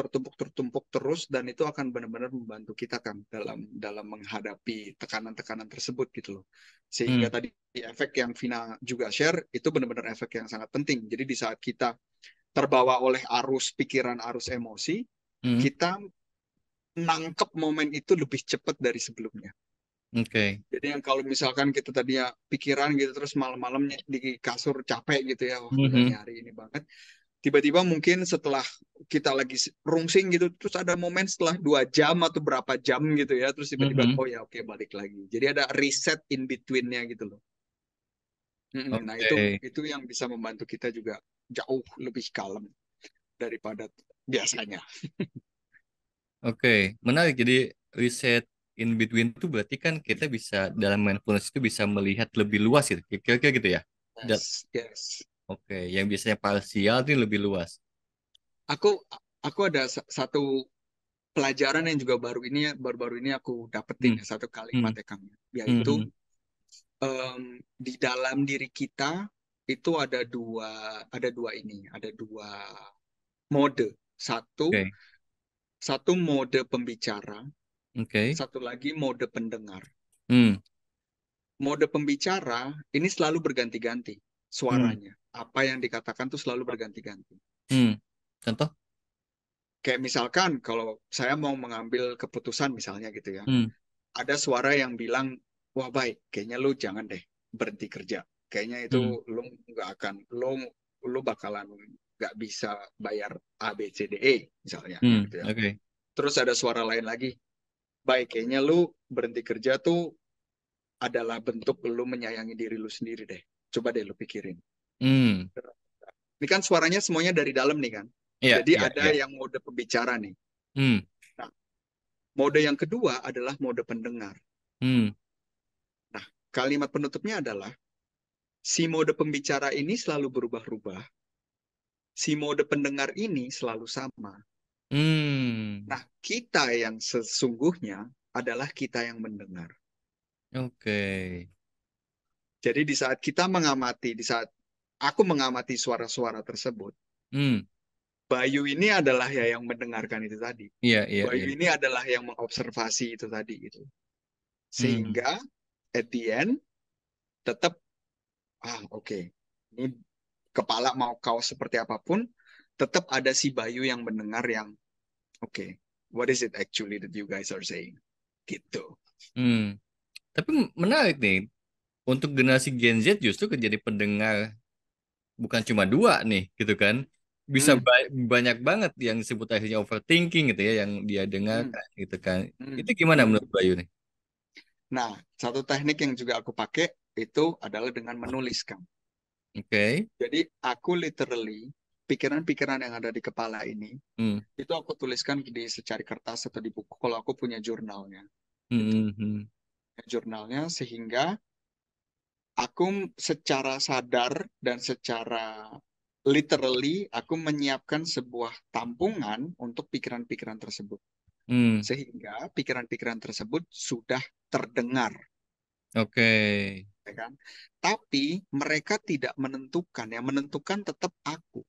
terus dan itu akan benar-benar membantu kita kan dalam menghadapi tekanan-tekanan tersebut gitu loh. Sehingga Hmm. tadi efek yang Vina juga share itu benar-benar efek yang sangat penting. Jadi di saat kita terbawa oleh arus pikiran, arus emosi, Hmm. kita nangkep momen itu lebih cepat dari sebelumnya. Oke. Jadi yang kalau misalkan kita tadinya pikiran gitu terus malam-malamnya di kasur capek gitu ya, wah Hmm. berat Hmm. nih hari ini banget tiba-tiba mungkin setelah kita lagi rungsing gitu terus ada momen setelah 2 jam atau berapa jam gitu ya terus tiba-tiba Hmm. oh ya oke balik lagi jadi ada reset in betweennya gitu loh. Nah Oke. itu yang bisa membantu kita juga jauh lebih kalem daripada biasanya. Oke. Menarik. Jadi riset in between itu berarti kan kita bisa dalam mindfulness itu bisa melihat lebih luas gitu. Kira-kira gitu ya. Yes, yes. Oke, yang biasanya parsial ini lebih luas. aku aku ada satu pelajaran yang juga baru-baru ini aku dapetin Hmm. ya satu kalimat Hmm. ya Kang, Hmm. yaitu Hmm. di dalam diri kita itu ada dua mode. Satu Oke, satu mode pembicara, oke. satu lagi mode pendengar. Hmm. Mode pembicara ini selalu berganti-ganti Hmm. suaranya. Apa yang dikatakan tuh selalu berganti-ganti. Hmm. Contoh? Kayak misalkan kalau saya mau mengambil keputusan misalnya gitu ya, Hmm. ada suara yang bilang, wah baik, kayaknya lu jangan deh berhenti kerja. Kayaknya itu Hmm. lu nggak akan, lu bakalan nggak bisa bayar A, B, C, D, E misalnya Hmm. gitu ya. Oke. Terus ada suara lain lagi, baik, kayaknya lu berhenti kerja tuh adalah bentuk lu menyayangi diri lu sendiri deh. Coba deh lu pikirin. Hmm. Ini kan suaranya semuanya dari dalam nih kan. Iya, Jadi iya, ada iya. yang mode pembicara nih. Hmm. Nah, mode yang kedua adalah mode pendengar. Hmm. Nah, kalimat penutupnya adalah si mode pembicara ini selalu berubah-ubah, si mode pendengar ini selalu sama. Hmm. Nah, kita yang sesungguhnya adalah kita yang mendengar. Oke. Jadi di saat aku mengamati suara-suara tersebut, Hmm. Bayu ini adalah ya yang mendengarkan itu tadi. Iya, iya, Bayu iya. ini adalah yang mengobservasi itu tadi gitu. Hmm. Sehingga at the end tetap oke. Ini kepala mau kau seperti apapun, tetap ada si Bayu yang mendengar yang oke, what is it actually that you guys are saying? Gitu. Hmm. Tapi menarik nih. Untuk generasi Gen Z justru kan jadi pendengar bukan cuma dua nih, gitu kan? Bisa Hmm, banyak banget yang disebut akhirnya overthinking gitu ya, yang dia dengar hmm, gitu kan. hmm, Itu gimana hmm. menurut Bayu nih? Nah, satu teknik yang juga aku pakai itu adalah dengan menuliskan. Oke. Jadi aku literally pikiran-pikiran yang ada di kepala ini Hmm. itu aku tuliskan di secari kertas atau di buku kalau aku punya jurnalnya gitu. Hmm. Hmm. Jurnalnya sehingga aku secara sadar dan secara literally aku menyiapkan sebuah tampungan untuk pikiran-pikiran tersebut. Hmm. Sehingga pikiran-pikiran tersebut sudah terdengar, Oke. ya kan? Tapi mereka tidak menentukan, yang menentukan tetap aku.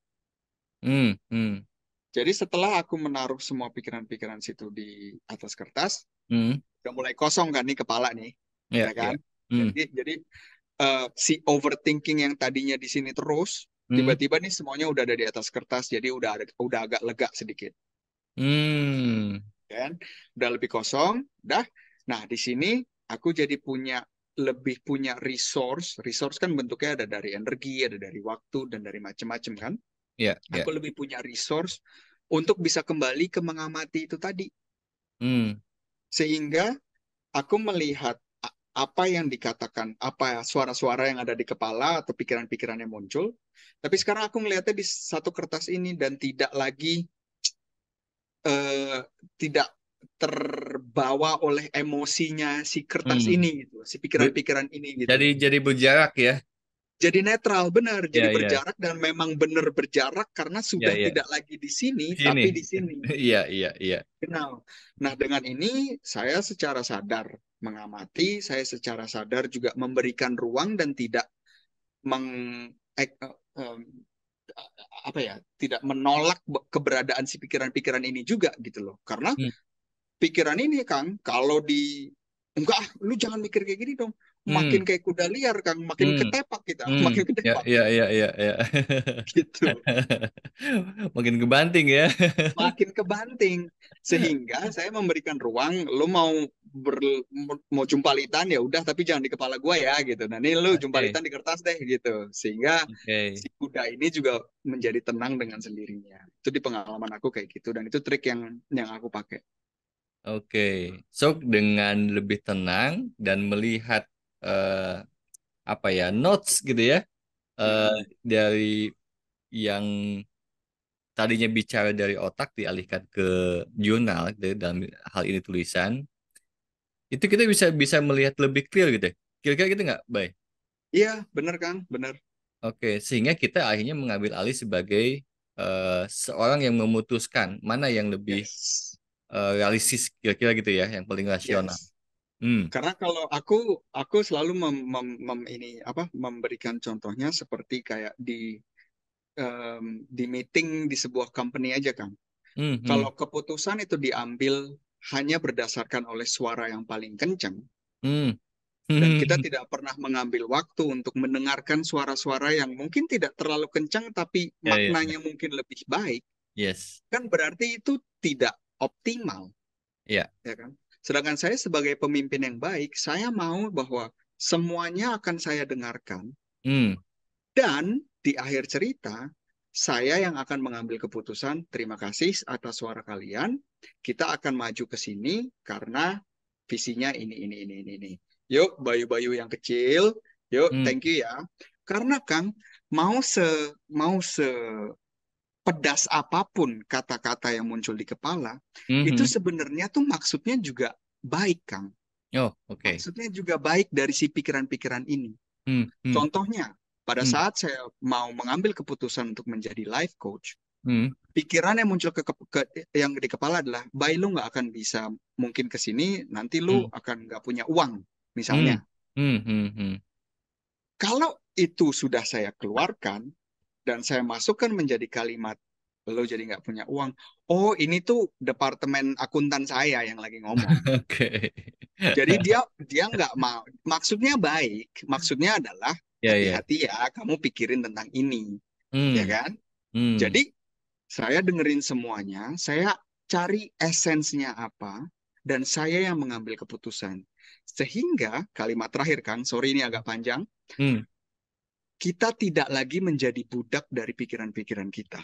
Hmm. Hmm. Jadi setelah aku menaruh semua pikiran-pikiran situ di atas kertas, Hmm. udah mulai kosong kan nih kepala nih, Ya, ya ya. kan? Hmm. Jadi si overthinking yang tadinya di sini terus, Hmm. tiba-tiba nih semuanya udah ada di atas kertas, jadi udah agak lega sedikit, Hmm. kan? Udah lebih kosong, dah. Nah, di sini aku jadi punya lebih punya resource. Resource kan bentuknya ada dari energi, ada dari waktu, dan dari macam-macam kan. Ya, ya. Aku lebih punya resource untuk bisa kembali ke mengamati itu tadi. Hmm, Sehingga aku melihat apa yang dikatakan, apa suara-suara yang ada di kepala atau pikiran-pikiran yang muncul. Tapi sekarang aku melihatnya di satu kertas ini dan tidak lagi eh, tidak terbawa oleh emosinya si kertas hmm. ini gitu, si Be- pikiran-pikiran ini gitu jadi loh. jadi berjarak ya. Jadi netral, benar, jadi Ya, ya. berjarak dan memang benar berjarak karena Ya, sudah ya. tidak lagi di sini, Di sini. tapi di sini. Iya, iya, iya. Kenal. Nah, dengan ini saya secara sadar mengamati, saya secara sadar juga memberikan ruang dan tidak meng ek- em, apa ya, tidak menolak keberadaan si pikiran-pikiran ini juga gitu loh. Karena Hmm. pikiran ini Kang, kalau di enggak, lu jangan mikir kayak gini dong. Makin Hmm. kayak kuda liar Kang, makin Hmm. ketepak kita, Hmm. makin Ya, ketepak ya, ya, ya, ya. gitu. Makin kebanting ya. Makin kebanting sehingga saya memberikan ruang lu mau jumpalitan ya udah tapi jangan di kepala gua ya gitu. Nah ini lu Oke, jumpalitan di kertas deh gitu sehingga oke, si kuda ini juga menjadi tenang dengan sendirinya. Itu di pengalaman aku kayak gitu dan itu trik yang aku pakai. oke. So, dengan lebih tenang dan melihat eh, apa ya, notes gitu ya, eh, Mm-mm. dari yang tadinya bicara dari otak dialihkan ke jurnal gitu, ya, dalam hal ini tulisan, itu kita bisa bisa melihat lebih clear gitu, ya. Kira-kira gitu nggak, Bay? Iya bener Kang, bener. Oke, sehingga kita akhirnya mengambil alih sebagai seorang yang memutuskan mana yang lebih Yes, realistis kira-kira gitu ya, yang paling rasional. yes. Hmm, Karena kalau aku selalu ini apa memberikan contohnya seperti kayak di meeting di sebuah company aja kan. hmm, hmm, Kalau keputusan itu diambil hanya berdasarkan oleh suara yang paling kencang, hmm, dan kita hmm. tidak pernah mengambil waktu untuk mendengarkan suara-suara yang mungkin tidak terlalu kencang, tapi Ya, ya, ya. maknanya mungkin lebih baik, Yes, kan berarti itu tidak optimal, ya, ya kan? Sedangkan saya sebagai pemimpin yang baik, saya mau bahwa semuanya akan saya dengarkan, hmm, dan di akhir cerita, saya yang akan mengambil keputusan. Terima kasih atas suara kalian. Kita akan maju ke sini karena visinya ini. Yuk, bayu-bayu yang kecil. Yuk, hmm, thank you ya. Karena Kang, mau se mau sepedas apapun kata-kata yang muncul di kepala, hmm, itu hmm. sebenarnya tuh maksudnya juga baik, Kang. Oh, oke. Maksudnya juga baik dari si pikiran-pikiran ini. Hmm, hmm, Contohnya, pada hmm, saat saya mau mengambil keputusan untuk menjadi life coach, hmm, pikiran yang muncul yang di kepala adalah, bayi lu nggak akan bisa mungkin ke sini, nanti lu hmm, akan nggak punya uang, hmm, misalnya. hmm, hmm, hmm. Kalau itu sudah saya keluarkan dan saya masukkan menjadi kalimat, lo jadi nggak punya uang. Oh, ini tuh departemen akuntan saya yang lagi ngomong. Oke. Jadi dia dia nggak mau. Maksudnya baik. Maksudnya adalah Ya, ya. hati-hati ya, kamu pikirin tentang ini, ya Hmm, kan? hmm, Jadi saya dengerin semuanya, saya cari esensinya apa, dan saya yang mengambil keputusan. Sehingga kalimat terakhir kan, sorry ini agak panjang, hmm. kita tidak lagi menjadi budak dari pikiran-pikiran kita.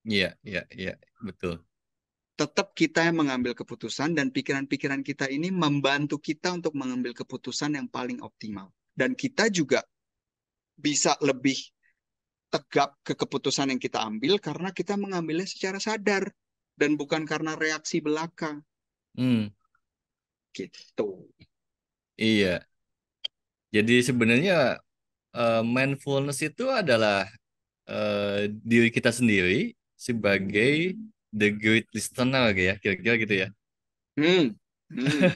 Iya, iya, iya, betul. Tetap kita yang mengambil keputusan dan pikiran-pikiran kita ini membantu kita untuk mengambil keputusan yang paling optimal. Dan kita juga bisa lebih tegap ke keputusan yang kita ambil karena kita mengambilnya secara sadar dan bukan karena reaksi belaka Hmm, gitu. iya. Jadi sebenarnya mindfulness itu adalah diri kita sendiri sebagai the great listener ya, kira-kira gitu ya. Hmm. Hmm.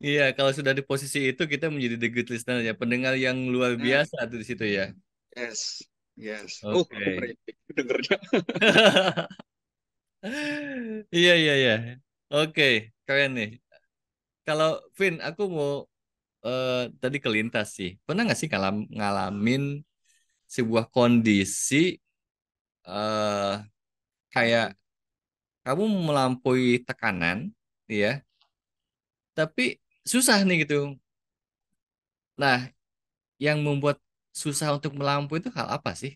Iya, kalau sudah di posisi itu kita menjadi the great listener ya, pendengar yang luar Nah, biasa tuh di situ ya. yes, yes. Oh, aku Oke. merinding dengernya. Iya, iya, iya. Oke, keren nih. Kalau Vin, aku mau eh, tadi kelintas sih. Pernah nggak sih ngalamin sebuah kondisi eh kayak kamu melampaui tekanan, ya, tapi susah nih gitu. Nah, yang membuat susah untuk melampaui itu hal apa sih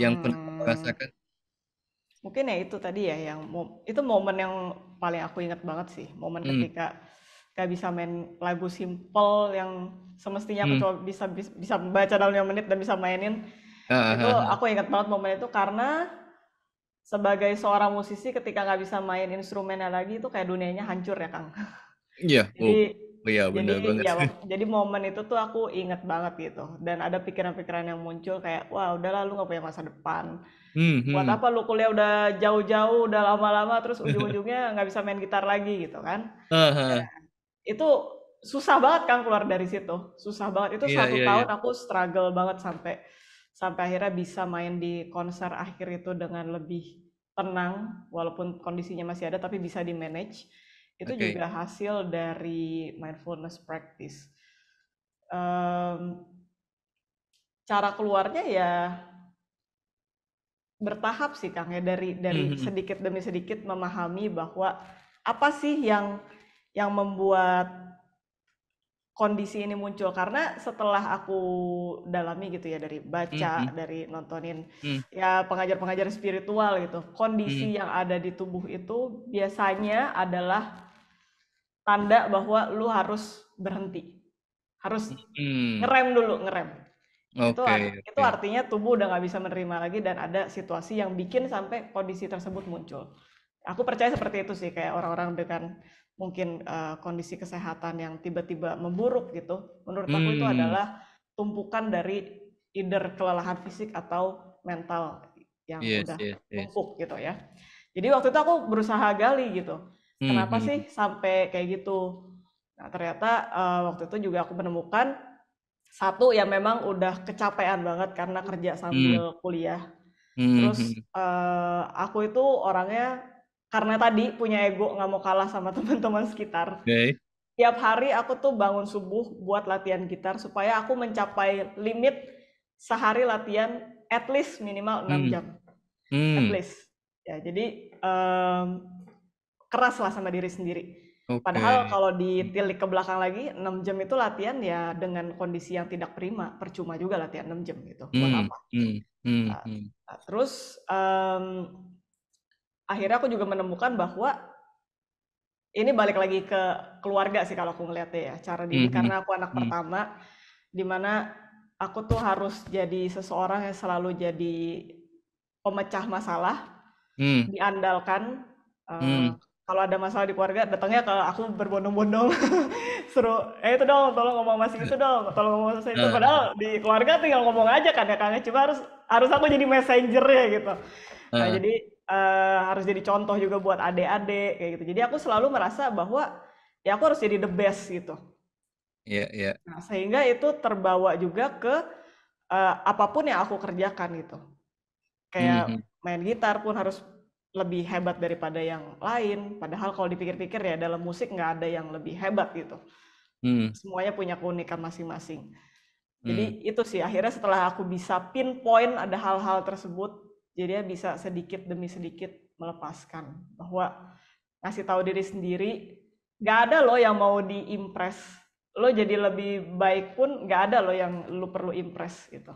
yang pernah kamu Hmm, rasakan? mungkin ya itu tadi ya yang itu momen yang paling aku ingat banget sih, momen Hmm, ketika gak bisa main lagu simple yang semestinya aku hmm, coba bisa baca dalam 5 menit dan bisa mainin. ah, Itu ah, ah, aku ingat banget momen itu karena sebagai seorang musisi ketika nggak bisa main instrumennya lagi itu kayak dunianya hancur ya Kang. iya, Jadi oh iya jadi benar banget. ya jadi momen itu tuh aku inget banget gitu dan ada pikiran-pikiran yang muncul kayak wah udahlah lu nggak punya masa depan, Hmm, buat hmm. apa lu kuliah udah jauh-jauh udah lama-lama terus ujung-ujungnya nggak bisa main gitar lagi gitu kan. Ah, ah. Itu susah banget kan keluar dari situ, susah banget itu Iya, satu iya, iya. tahun aku struggle banget sampai sampai akhirnya bisa main di konser akhir itu dengan lebih tenang walaupun kondisinya masih ada tapi bisa di manage. Itu Oke. juga hasil dari mindfulness practice. Em, Cara keluarnya ya bertahap sih Kang ya Hmm, dari hmm, sedikit demi sedikit memahami bahwa apa sih yang membuat kondisi ini muncul karena setelah aku dalami gitu ya dari hmm, baca, hmm, dari nontonin hmm, ya pengajar-pengajar spiritual gitu. hmm, Kondisi yang ada di tubuh itu biasanya adalah tanda bahwa lu harus berhenti. Harus hmm. ngerem dulu, ngerem. Itu Oke, itu oke. artinya tubuh udah nggak bisa menerima lagi dan ada situasi yang bikin sampai kondisi tersebut muncul. Aku percaya seperti itu sih kayak orang-orang dengan mungkin kondisi kesehatan yang tiba-tiba memburuk gitu. Menurut aku itu Hmm, adalah tumpukan dari either kelelahan fisik atau mental yang yes, udah yes, yes. tumpuk gitu ya. Jadi waktu itu aku berusaha gali gitu. Hmm, Kenapa hmm, sih sampai kayak gitu? Nah, ternyata waktu itu juga aku menemukan satu ya memang udah kecapean banget karena kerja hmm, sambil kuliah. hmm, Terus hmm. aku itu orangnya karena tadi punya ego nggak mau kalah sama teman-teman sekitar. Oke. Tiap hari aku tuh bangun subuh buat latihan gitar supaya aku mencapai limit sehari latihan at least minimal 6 Hmm, jam. At hmm. least. Ya, jadi keras lah sama diri sendiri. Padahal Oke. kalau ditilik ke belakang lagi, 6 jam itu latihan ya dengan kondisi yang tidak prima, percuma juga latihan 6 jam gitu. Buat Hmm, apa? hmm, hmm, Nah, hmm, terus akhirnya aku juga menemukan bahwa ini balik lagi ke keluarga sih kalau aku ngeliatnya ya, cara hmm, didik hmm, karena aku anak hmm, pertama, di mana aku tuh harus jadi seseorang yang selalu jadi pemecah masalah, hmm, diandalkan, hmm. kalau ada masalah di keluarga datangnya ke aku berbondong-bondong suruh, itu dong tolong ngomong masih itu dong, tolong ngomong masih itu, Ah, padahal di keluarga tinggal ngomong aja kan ya Kang, ya. Cuma harus harus aku jadi messengernya gitu. Nah ah, jadi harus jadi contoh juga buat adik-adik kayak gitu. Jadi aku selalu merasa bahwa ya aku harus jadi the best gitu. iya, iya. Nah sehingga itu terbawa juga ke apapun yang aku kerjakan gitu. Hmm, Kayak hmm, main gitar pun harus lebih hebat daripada yang lain. Padahal kalau dipikir-pikir ya dalam musik nggak ada yang lebih hebat gitu. hmm, Semuanya punya keunikan masing-masing. hmm, Jadi itu sih akhirnya setelah aku bisa pinpoint ada hal-hal tersebut, jadi bisa sedikit demi sedikit melepaskan bahwa ngasih tahu diri sendiri, nggak ada loh yang mau diimpress. Lo jadi lebih baik pun nggak ada loh yang lo perlu impress gitu.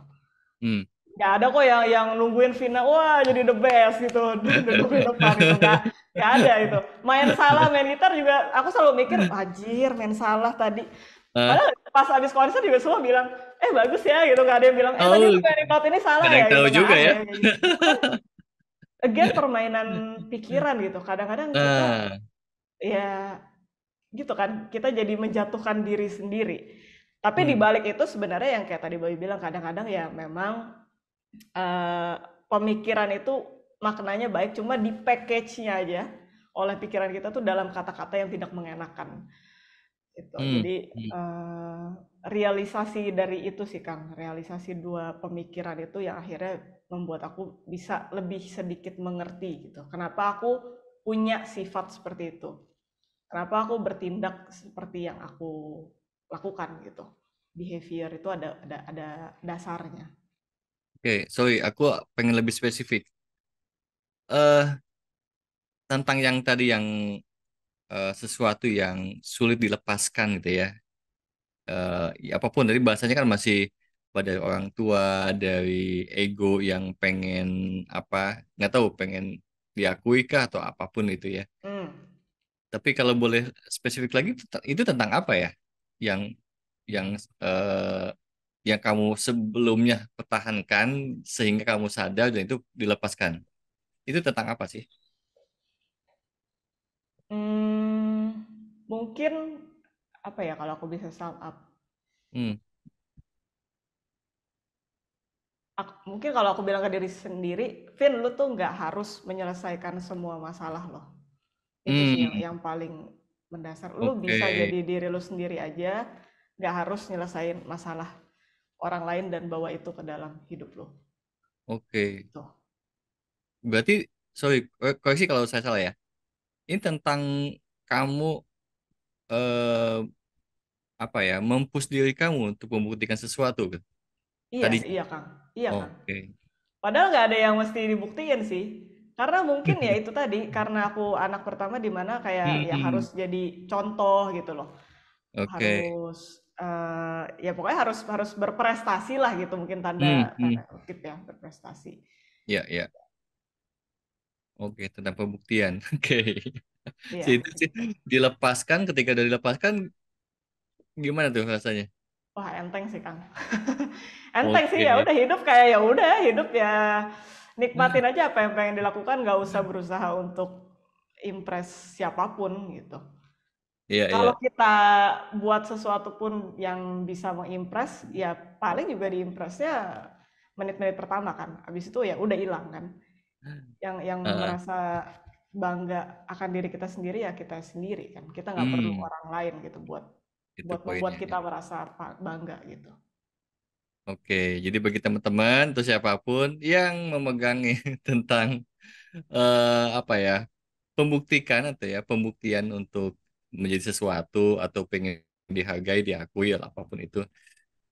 hmm. Nggak ada kok yang nungguin Vina, wah jadi the best gitu, duduk di depan gitu, nggak ada itu. Main salah, main gitar juga, aku selalu mikir, anjir main salah tadi. Ah, Padahal pas habis konser juga semua bilang, bagus ya gitu, nggak ada yang bilang, tadi oh, lu main part ini gak salah ada ya yang tahu gitu, nggak juga ada ya. yang kayak gitu. Itu kan again permainan pikiran gitu. Kadang-kadang kita Ah, ya gitu kan, kita jadi menjatuhkan diri sendiri. Tapi di hmm, balik itu sebenarnya yang kayak tadi Bayu bilang, kadang-kadang ya memang eh, pemikiran itu maknanya baik, cuma di package-nya aja oleh pikiran kita tuh dalam kata-kata yang tidak mengenakan gitu. hmm, Jadi hmm. realisasi dari itu sih Kang, realisasi dua pemikiran itu yang akhirnya membuat aku bisa lebih sedikit mengerti gitu. Kenapa aku punya sifat seperti itu? Kenapa aku bertindak seperti yang aku lakukan gitu? Behavior itu ada dasarnya. Oke, sorry, aku pengen lebih spesifik. Eh, tentang yang tadi yang sesuatu yang sulit dilepaskan gitu ya. Ya apapun dari bahasanya kan masih pada orang tua, dari ego yang pengen apa, nggak tahu pengen diakui kah atau apapun itu ya. Hmm. Tapi kalau boleh spesifik lagi, itu tentang apa ya? Yang yang eh, yang kamu sebelumnya pertahankan sehingga kamu sadar dan itu dilepaskan. Itu tentang apa sih? Hmm, mungkin apa ya kalau aku bisa sum up. Hmm. Mungkin kalau aku bilang ke diri sendiri, Vin, lu tuh nggak harus menyelesaikan semua masalah loh. Itu sih yang Hmm. paling mendasar. Lu Oke. bisa jadi diri lu sendiri aja, nggak harus nyelesain masalah orang lain dan bawa itu ke dalam hidup lu. Oke. Tuh. Berarti, sorry, koreksi kalau saya salah ya. Ini tentang kamu eh, apa ya, mempush diri kamu untuk membuktikan sesuatu gitu. Iya, Tadi. iya Kang. Iya Kang. Oke. Padahal nggak ada yang mesti dibuktiin sih. Karena mungkin ya itu tadi, karena aku anak pertama di mana kayak ya Hmm. harus jadi contoh gitu loh. Oke. Harus ya pokoknya harus harus berprestasi lah gitu mungkin tanda tanda Hmm. kutip ya berprestasi. Ya, ya. Oke, tentang pembuktian. Oke. Iya. Itu sih dilepaskan, ketika udah dilepaskan gimana tuh rasanya? Wah, enteng sih, Kang. Enteng sih, ya Oke. udah hidup kayak ya udah hidup ya nikmatin aja apa yang pengen dilakukan, nggak usah berusaha untuk impress siapapun gitu. Iya, iya. Kalau kita buat sesuatu pun yang bisa mengimpress, ya paling juga diimpressnya menit-menit pertama kan. Habis itu ya udah hilang kan. Yang Heeh. merasa bangga akan diri kita sendiri ya kita sendiri kan. Kita nggak perlu Hmm, orang lain gitu buat itu buat membuat poinnya kita ya. merasa bangga gitu. Oke, jadi bagi teman-teman atau siapapun yang memegangi tentang apa ya, pembuktikan atau ya pembuktian untuk menjadi sesuatu atau pengen dihargai, diakui, ya apapun itu.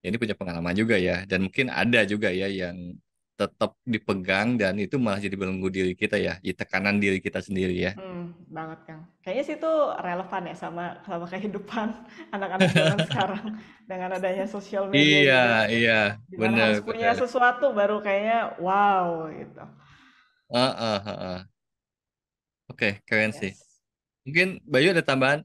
Ya, ini punya pengalaman juga ya, dan mungkin ada juga ya yang tetap dipegang dan itu malah jadi belenggu diri kita ya, di tekanan diri kita sendiri ya. Banget Kang. Kayaknya sih itu relevan ya sama sama kehidupan anak-anak zaman sekarang dengan adanya sosial media Iya, juga, iya, di mana bener, harus punya bener. sesuatu baru kayaknya wow gitu. Heeh, heeh. Oke, keren sih. Yes. Mungkin Bayu ada tambahan?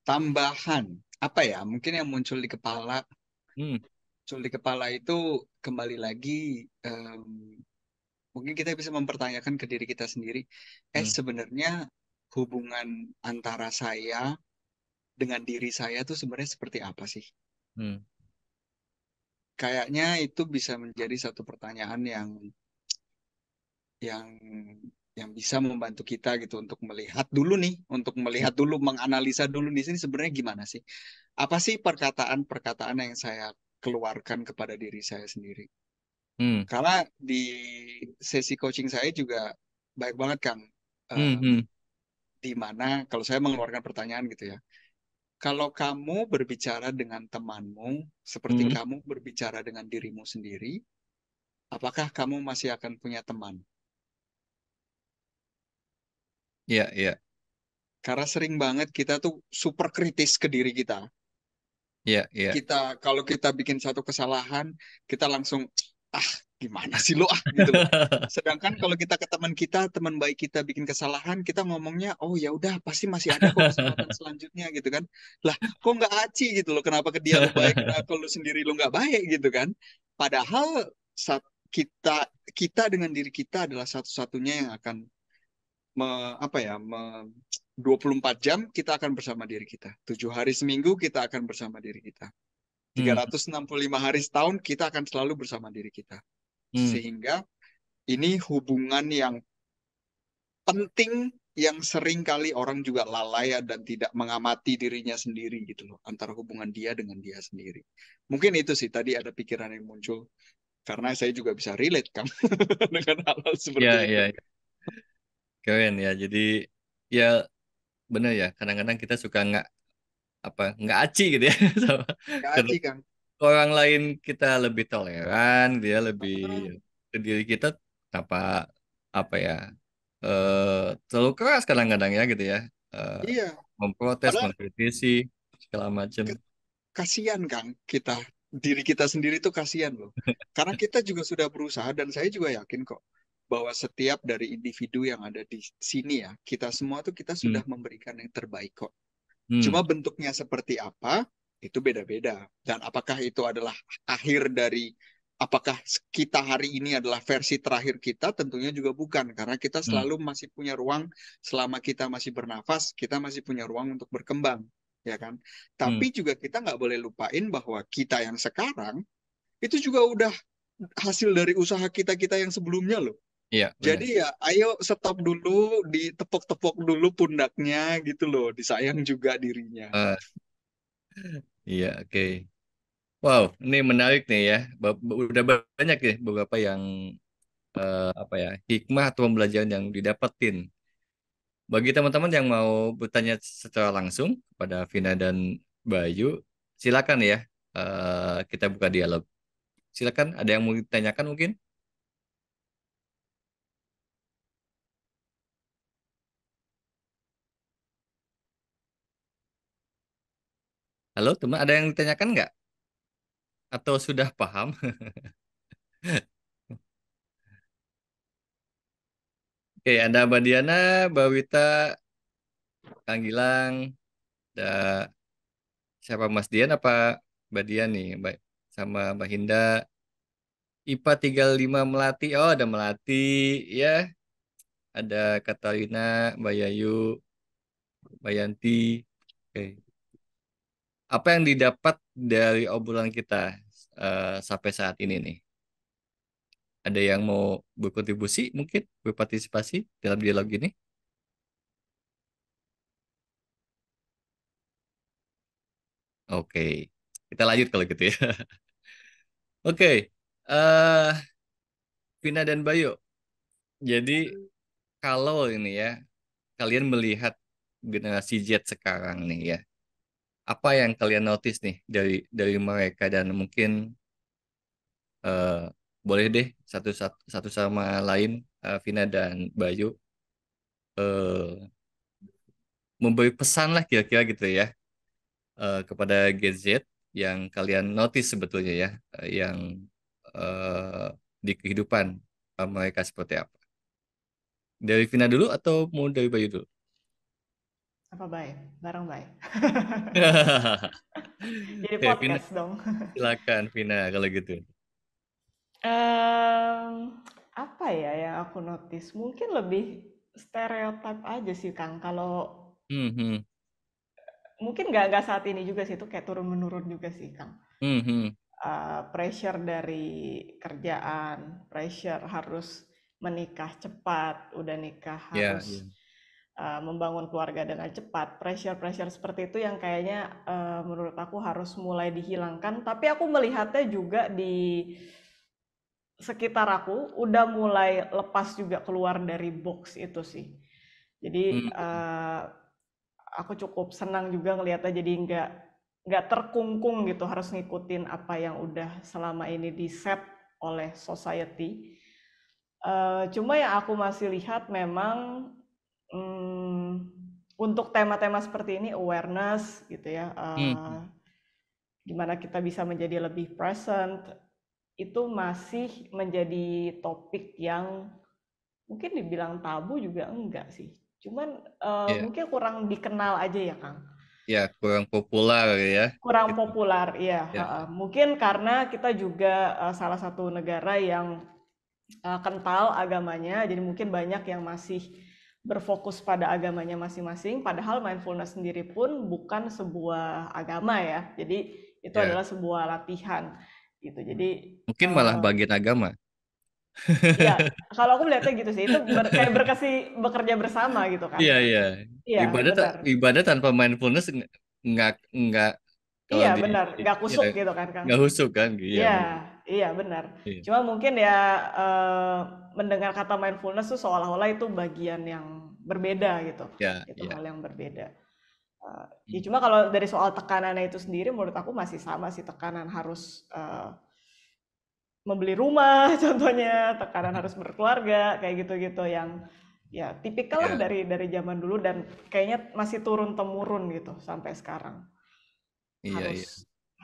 Tambahan apa ya? Mungkin yang Hmm, muncul di kepala itu kembali lagi. em, Mungkin kita bisa mempertanyakan ke diri kita sendiri. hmm, Sebenarnya hubungan antara saya dengan diri saya tuh sebenarnya seperti apa sih? hmm, Kayaknya itu bisa menjadi satu pertanyaan yang yang bisa membantu kita gitu untuk melihat dulu nih, untuk hmm, melihat dulu, menganalisa dulu di sini sebenarnya gimana sih? Apa sih perkataan-perkataan yang saya keluarkan kepada diri saya sendiri? hmm, Karena di sesi coaching saya juga baik banget Kang. hmm, Em, hmm, di mana kalau saya mengeluarkan pertanyaan gitu ya. Kalau kamu berbicara dengan temanmu seperti hmm. kamu berbicara dengan dirimu sendiri, apakah kamu masih akan punya teman? Iya, iya, Karena sering banget kita tuh super kritis ke diri kita. iya, iya. Kalau kita bikin satu kesalahan, kita langsung ah gimana sih lo gitu loh. Sedangkan kalau kita ke teman kita, teman baik kita bikin kesalahan, kita ngomongnya, oh ya udah pasti masih ada kok kesempatan selanjutnya gitu kan. Lah, kok nggak aci gitu loh? Kenapa ke dia lu baik, kenapa lu sendiri lu nggak baik gitu kan? Padahal saat kita kita dengan diri kita adalah satu-satunya yang akan apa ya 24 jam kita akan bersama diri kita. 7 hari seminggu kita akan bersama diri kita. Tiga Hmm, ratus enam puluh lima hari setahun kita akan selalu bersama diri kita. hmm, Sehingga ini hubungan yang penting yang sering kali orang juga lalai dan tidak mengamati dirinya sendiri gitu loh. Antara hubungan dia dengan dia sendiri. Mungkin itu sih tadi ada pikiran yang muncul. Karena saya juga bisa relate kan dengan hal-hal iya, seperti itu. iya, keren ya. Jadi ya bener ya. Kadang-kadang kita suka nggak aci gitu ya sama Gak ke Aci, Kang. orang lain, kita lebih toleran, dia lebih ke diri kita apa apa ya, terlalu keras kadang-kadang ya gitu ya, eh, Iya, memprotes, padahal mengkritisi segala macam. kasihan kan kita, diri kita sendiri tuh kasihan loh. Karena kita juga sudah berusaha dan saya juga yakin kok bahwa setiap dari individu yang ada di sini ya, kita semua tuh kita Hmm, sudah memberikan yang terbaik kok. hmm, Cuma bentuknya seperti apa itu beda-beda. Dan apakah itu adalah akhir dari apakah kita hari ini adalah versi terakhir kita? Tentunya juga bukan karena kita hmm, selalu masih punya ruang selama kita masih bernafas, kita masih punya ruang untuk berkembang, ya kan? hmm. Tapi juga kita nggak boleh lupain bahwa kita yang sekarang itu juga udah hasil dari usaha kita-kita yang sebelumnya loh. Iya benar. Jadi ya ayo stop dulu, ditepok-tepok dulu pundaknya gitu loh, disayang juga dirinya. Eh, iya, oke. Wow, ini menarik nih ya. Udah banyak ya beberapa yang apa ya, hikmah atau pembelajaran yang didapetin. Bagi teman-teman yang mau bertanya secara langsung kepada Vina dan Bayu, silakan ya. Kita buka dialog. Silakan, ada yang mau ditanyakan mungkin? Halo, teman, ada yang ditanyakan nggak? Atau sudah paham? Oke, ada Mbak Diana, Mbak Wita, Kang Gilang, ada siapa, Mas Dian apa Mbak Dian nih, Mbak, sama Mbak Hinda. IPA 35 Melati, oh ada Melati, ya, ada Katarina, Mbak Yayu, Mbak Yanti. Oke. Apa yang didapat dari obrolan kita sampai saat ini nih? Ada yang mau berkontribusi mungkin, berpartisipasi dalam dialog ini? Oke, kita lanjut kalau gitu ya. Oke, Vina dan Bayu. Jadi kalau ini ya, kalian melihat generasi Z sekarang nih ya, apa yang kalian notice nih dari mereka, dan mungkin eh, boleh deh satu satu, satu sama lain, Vina dan Bayu, eh, memberi pesan lah kira-kira gitu ya, kepada Gen Z yang kalian notice sebetulnya ya, yang eh, di kehidupan mereka seperti apa? Dari Vina dulu atau mau dari Bayu dulu? Apa baik? Bareng baik. Jadi Oke, Vina, podcast dong. silakan Vina kalau gitu. Em, apa ya yang aku notice? Mungkin lebih stereotip aja sih Kang. Kalau Hmm, hmm, mungkin nggak saat ini juga sih, itu kayak turun menurun juga sih Kang. hmm, hmm. Pressure dari kerjaan, pressure harus menikah cepat, udah nikah Ya, harus ya, membangun keluarga dengan cepat. Pressure-pressure seperti itu yang kayaknya menurut aku harus mulai dihilangkan. Tapi aku melihatnya juga di sekitar aku udah mulai lepas juga keluar dari box itu sih. Jadi hmm, aku cukup senang juga ngelihatnya, jadi nggak terkungkung gitu harus ngikutin apa yang udah selama ini di set oleh society. Cuma yang aku masih lihat memang untuk tema-tema seperti ini awareness gitu ya, hmm. gimana kita bisa menjadi lebih present, itu masih menjadi topik yang mungkin dibilang tabu juga enggak sih. Cuman Ya, mungkin kurang dikenal aja ya Kang. ya kurang populer ya, Kurang gitu. populer, iya. Ya, ya, Mungkin karena kita juga salah satu negara yang kental agamanya, jadi mungkin banyak yang masih berfokus pada agamanya masing-masing, padahal mindfulness sendiri pun bukan sebuah agama ya. Jadi itu ya. adalah sebuah latihan gitu. Jadi Mungkin malah bagian agama. iya, kalau aku melihatnya gitu sih. Itu kayak bekerja bersama gitu kan. Iya, iya. Iya, Ibadah benar. ibadah tanpa mindfulness nggak kalau Iya, di benar. Nggak ya, kusuk gitu kan, Kang. nggak husuk kan? Iya Iya, benar. iya benar. Iya, Cuma mungkin ya mendengar kata mindfulness tuh seolah-olah itu bagian yang berbeda gitu. ya, Itu ya. hal yang berbeda. Ya Hmm, cuma kalau dari soal tekanannya itu sendiri menurut aku masih sama sih, tekanan harus membeli rumah contohnya, tekanan harus berkeluarga, kayak gitu-gitu yang ya tipikal lah Ya, dari zaman dulu dan kayaknya masih turun temurun gitu sampai sekarang. iya, iya. Harus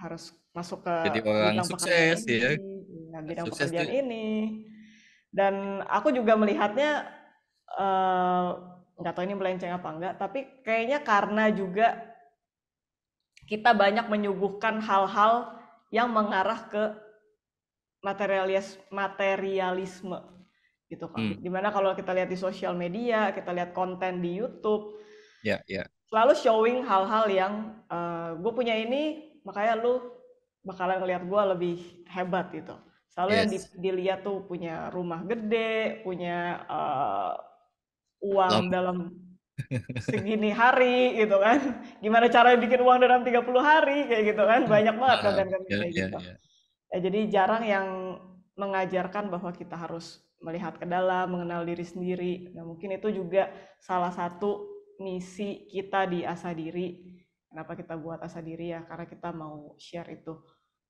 harus masuk ke Jadi orang bidang pekerjaan sukses ini, ya. ya, bidang Sukses tuh. pekerjaan ini. Dan aku juga melihatnya eh, nggak tahu ini melenceng apa enggak, tapi kayaknya karena juga kita banyak menyuguhkan hal-hal yang mengarah ke materialisme gitu Hmm, Kang. Dimana kalau kita lihat di sosial media, kita lihat konten di YouTube, ya, ya. selalu showing hal-hal yang gue punya ini, makanya lu bakalan ngeliat gue lebih hebat gitu. Selalu yang Yes. dilihat tuh punya rumah gede, punya uang Lampu. dalam segini hari gitu kan. Gimana cara bikin uang dalam 30 hari kayak gitu kan. Banyak banget Ah, konten-konten ya, kayak ya, gitu. ya. Ya, jadi jarang yang mengajarkan bahwa kita harus melihat ke dalam, mengenal diri sendiri. Nah, mungkin itu juga salah satu misi kita di Asa Diri. Kenapa kita buat Asa Diri ya? Karena kita mau share itu.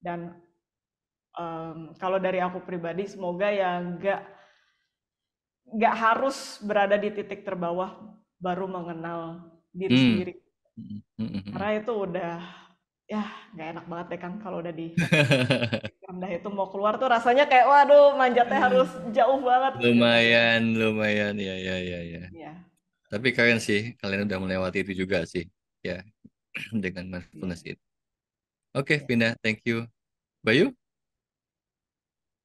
Dan kalau dari aku pribadi, semoga ya nggak harus berada di titik terbawah baru mengenal diri Hmm. sendiri. Hmm, hmm, hmm, hmm. Karena itu udah ya nggak enak banget deh Kang kalau udah di rendah itu mau keluar tuh rasanya kayak waduh manjatnya harus jauh banget gitu. Lumayan, lumayan, ya, ya, ya, ya. Iya, Tapi kalian sih, kalian udah melewati itu juga sih, ya, dengan iya, mindfulness itu. Oke, iya. Vina, thank you. Bayu,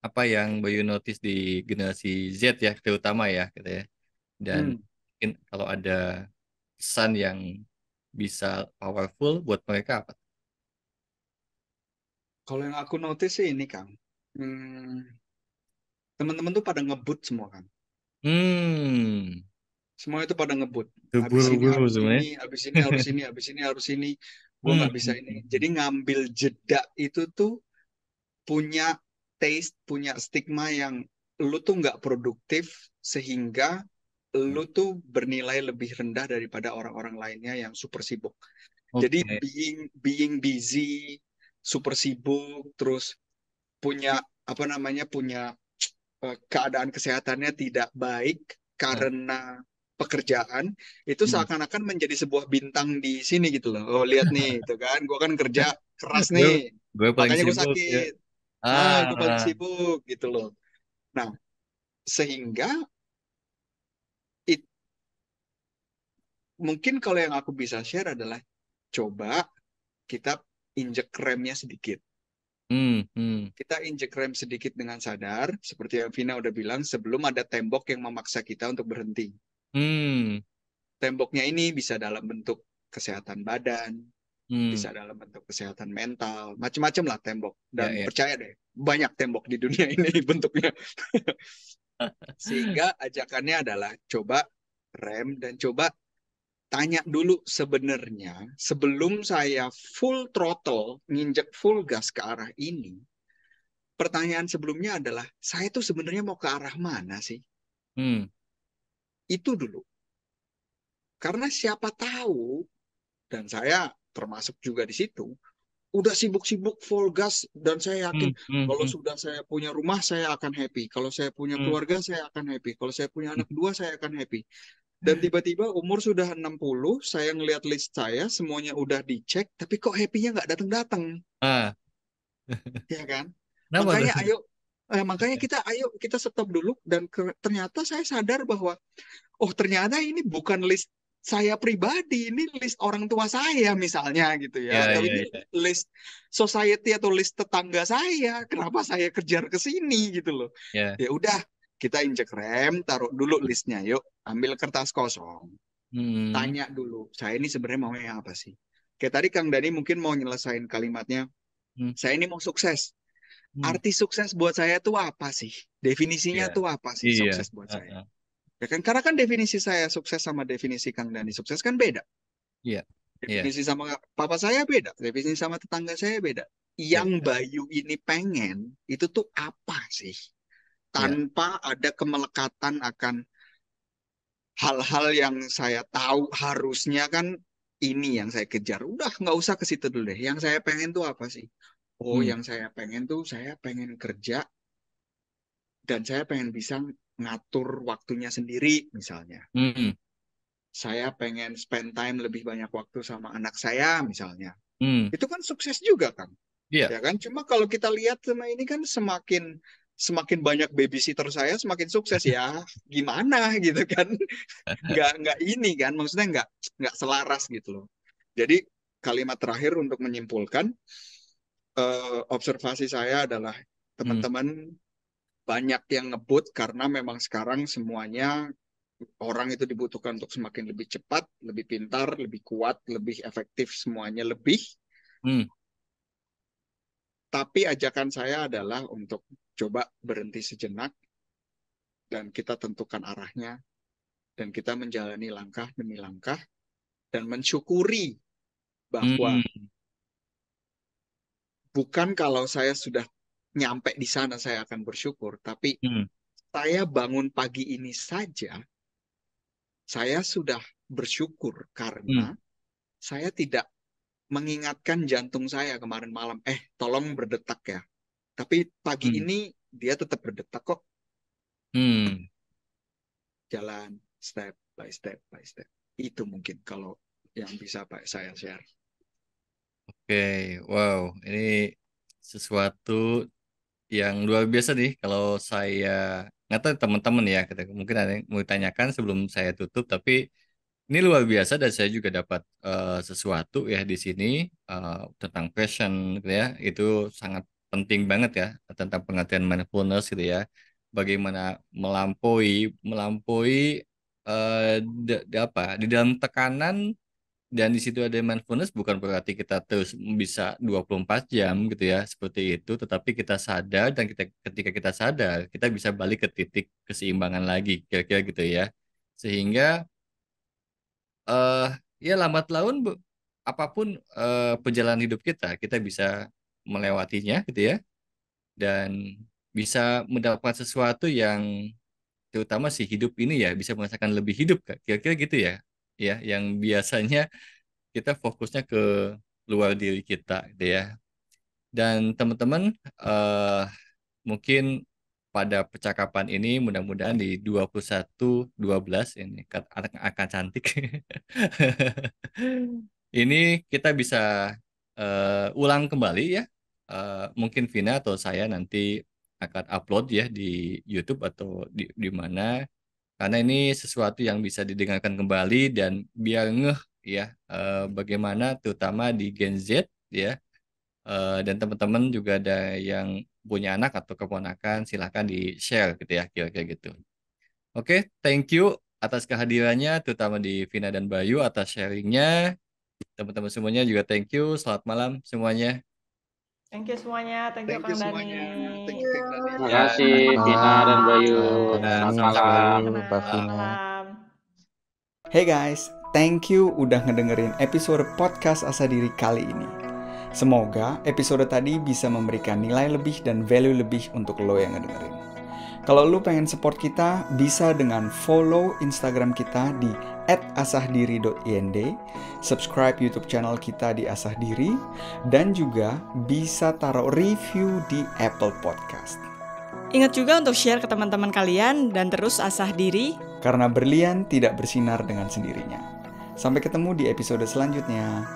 apa yang Bayu notice di generasi Z ya, terutama ya, gitu ya. Dan Hmm. mungkin kalau ada pesan yang bisa powerful buat mereka apa? Kalau yang aku notice sih ini, Kang. Teman-teman tuh pada ngebut semua kan. Hmm, Semua itu pada ngebut. Habis ini terburu-buru harus sebenarnya. ini, habis ini harus ini, habis ini harus ini. Gue Hmm, nggak bisa hmm, ini. hmm, Jadi hmm. ngambil jeda itu tuh punya taste, punya stigma yang lu tuh nggak produktif sehingga lu tuh bernilai lebih rendah daripada orang-orang lainnya yang super sibuk. Jadi Oke. being busy, super sibuk, terus punya apa namanya punya keadaan kesehatannya tidak baik Nah, karena pekerjaan itu hmm. seakan-akan menjadi sebuah bintang di sini gitu loh. Oh lihat nih, itu kan, gue kan kerja keras gue nih, gue paling makanya gue sibuk ya. sakit. Ah, gue paling Ah, sibuk gitu loh. Nah, sehingga it, mungkin kalau yang aku bisa share adalah coba kita injek remnya sedikit. hmm, hmm, Kita injek rem sedikit dengan sadar, seperti yang Vina udah bilang, sebelum ada tembok yang memaksa kita untuk berhenti. hmm, Temboknya ini bisa dalam bentuk kesehatan badan, hmm. bisa dalam bentuk kesehatan mental, macam-macam lah tembok. Dan Ya, ya. percaya deh, banyak tembok di dunia ini bentuknya. Sehingga ajakannya adalah coba rem dan coba tanya dulu sebenarnya sebelum saya full throttle, nginjek full gas ke arah ini, pertanyaan sebelumnya adalah saya tuh sebenarnya mau ke arah mana sih? Hmm, Itu dulu. Karena siapa tahu, dan saya termasuk juga di situ, udah sibuk-sibuk full gas dan saya hmm, yakin hmm, kalau hmm, sudah saya punya rumah saya akan happy, kalau saya punya hmm. keluarga saya akan happy, kalau saya punya Hmm. anak dua saya akan happy. Dan tiba-tiba umur sudah 60, saya ngelihat list saya semuanya udah dicek, tapi kok happy-nya nggak datang-datang, Ah, ya kan? kenapa Makanya tuh? ayo, makanya kita stop dulu dan ternyata saya sadar bahwa oh ternyata ini bukan list saya pribadi, ini list orang tua saya misalnya gitu ya, Ya, atau ya, ini ya, list society atau list tetangga saya. Kenapa saya kejar ke sini gitu loh? ya. Ya udah, kita injek rem, taruh dulu listnya, yuk ambil kertas kosong, Hmm, tanya dulu, saya ini sebenarnya maunya apa sih? Kayak tadi Kang Dani mungkin mau nyelesain kalimatnya, hmm, saya ini mau sukses. hmm. Arti sukses buat saya tuh apa sih? Definisinya Ya, tuh apa sih iya. sukses buat Ah, saya? ah. Ya kan, karena kan definisi saya sukses sama definisi Kang Dani sukses kan beda. Iya, iya, Definisi sama papa saya beda, definisi sama tetangga saya beda. iya, Yang Bayu ini pengen itu tuh apa sih? iya. Tanpa ada kemelekatan akan hal-hal yang saya tahu harusnya kan ini yang saya kejar. Udah nggak usah ke situ dulu deh. Yang saya pengen tuh apa sih? Oh, Hmm, yang saya pengen tuh saya pengen kerja. dan saya pengen bisa ngatur waktunya sendiri misalnya. Hmm. Saya pengen spend time lebih banyak waktu sama anak saya misalnya. Hmm. Itu kan sukses juga kan. Iya. Ya kan? Cuma kalau kita lihat sama ini kan semakin banyak babysitter saya semakin sukses ya. Gimana gitu kan? Nggak ini kan, maksudnya nggak selaras gitu loh. Jadi kalimat terakhir untuk menyimpulkan, observasi saya adalah Hmm. teman-teman banyak yang ngebut karena memang sekarang semuanya orang itu dibutuhkan untuk semakin lebih cepat, lebih pintar, lebih kuat, lebih efektif, semuanya lebih. Hmm. Tapi ajakan saya adalah untuk coba berhenti sejenak dan kita tentukan arahnya dan kita menjalani langkah demi langkah dan mensyukuri bahwa Hmm. bukan kalau saya sudah nyampe di sana saya akan bersyukur, tapi Hmm. saya bangun pagi ini saja saya sudah bersyukur Hmm. karena saya tidak mengingatkan jantung saya kemarin malam, tolong berdetak ya. Tapi pagi Hmm. ini dia tetap berdetak kok. Hmm. Jalan step by step by step. Itu mungkin kalau yang bisa Pak saya share. Oke, wow, ini sesuatu yang luar biasa nih. Kalau saya nggak tahu teman-teman ya, mungkin ada yang mau ditanyakan sebelum saya tutup, tapi ini luar biasa dan saya juga dapat sesuatu ya di sini tentang passion gitu ya. Itu sangat penting banget ya tentang pengertian mindfulness gitu ya. Bagaimana melampaui melampaui apa di dalam tekanan dan di situ ada mindfulness bukan berarti kita terus bisa 24 jam gitu ya seperti itu, tetapi kita sadar dan ketika kita sadar kita bisa balik ke titik keseimbangan lagi kira-kira gitu ya. Sehingga eh ya lambat laun apapun perjalanan hidup kita bisa melewatinya gitu ya dan bisa mendapatkan sesuatu yang terutama si hidup ini ya bisa merasakan lebih hidup Kak. Kira-kira gitu ya. Ya, yang biasanya kita fokusnya ke luar diri kita gitu ya. Dan teman-teman eh mungkin pada percakapan ini mudah-mudahan di 21.12 ini akan cantik. Ini kita bisa ulang kembali ya. Mungkin Vina atau saya nanti akan upload ya di YouTube atau di mana karena ini sesuatu yang bisa didengarkan kembali dan biar ngeh ya bagaimana terutama di Gen Z ya dan teman-teman juga ada yang punya anak atau keponakan silahkan di-share gitu ya kira-kira gitu. Oke, thank you atas kehadirannya terutama di Vina dan Bayu atas sharingnya. Teman-teman semuanya juga thank you. Selamat malam semuanya. Thank you semuanya, thank you Thank you Kang Dani. semuanya. Thank you Kang Dani. Terima Ya, kasih Vina dan Malam, Bayu. malam Kak ya, Selamat Dani, sama-sama. malam. Mbak Selamat Vina. malam. Hey guys, thank you udah ngedengerin episode podcast Asa Diri kali ini. Semoga episode tadi bisa memberikan nilai lebih dan value lebih untuk lo yang ngedengerin. Kalau lo pengen support kita, bisa dengan follow Instagram kita di @asahdiri.ind, subscribe YouTube channel kita di Asahdiri, dan juga bisa taruh review di Apple Podcast. Ingat juga untuk share ke teman-teman kalian dan terus asah diri. Karena berlian tidak bersinar dengan sendirinya. Sampai ketemu di episode selanjutnya.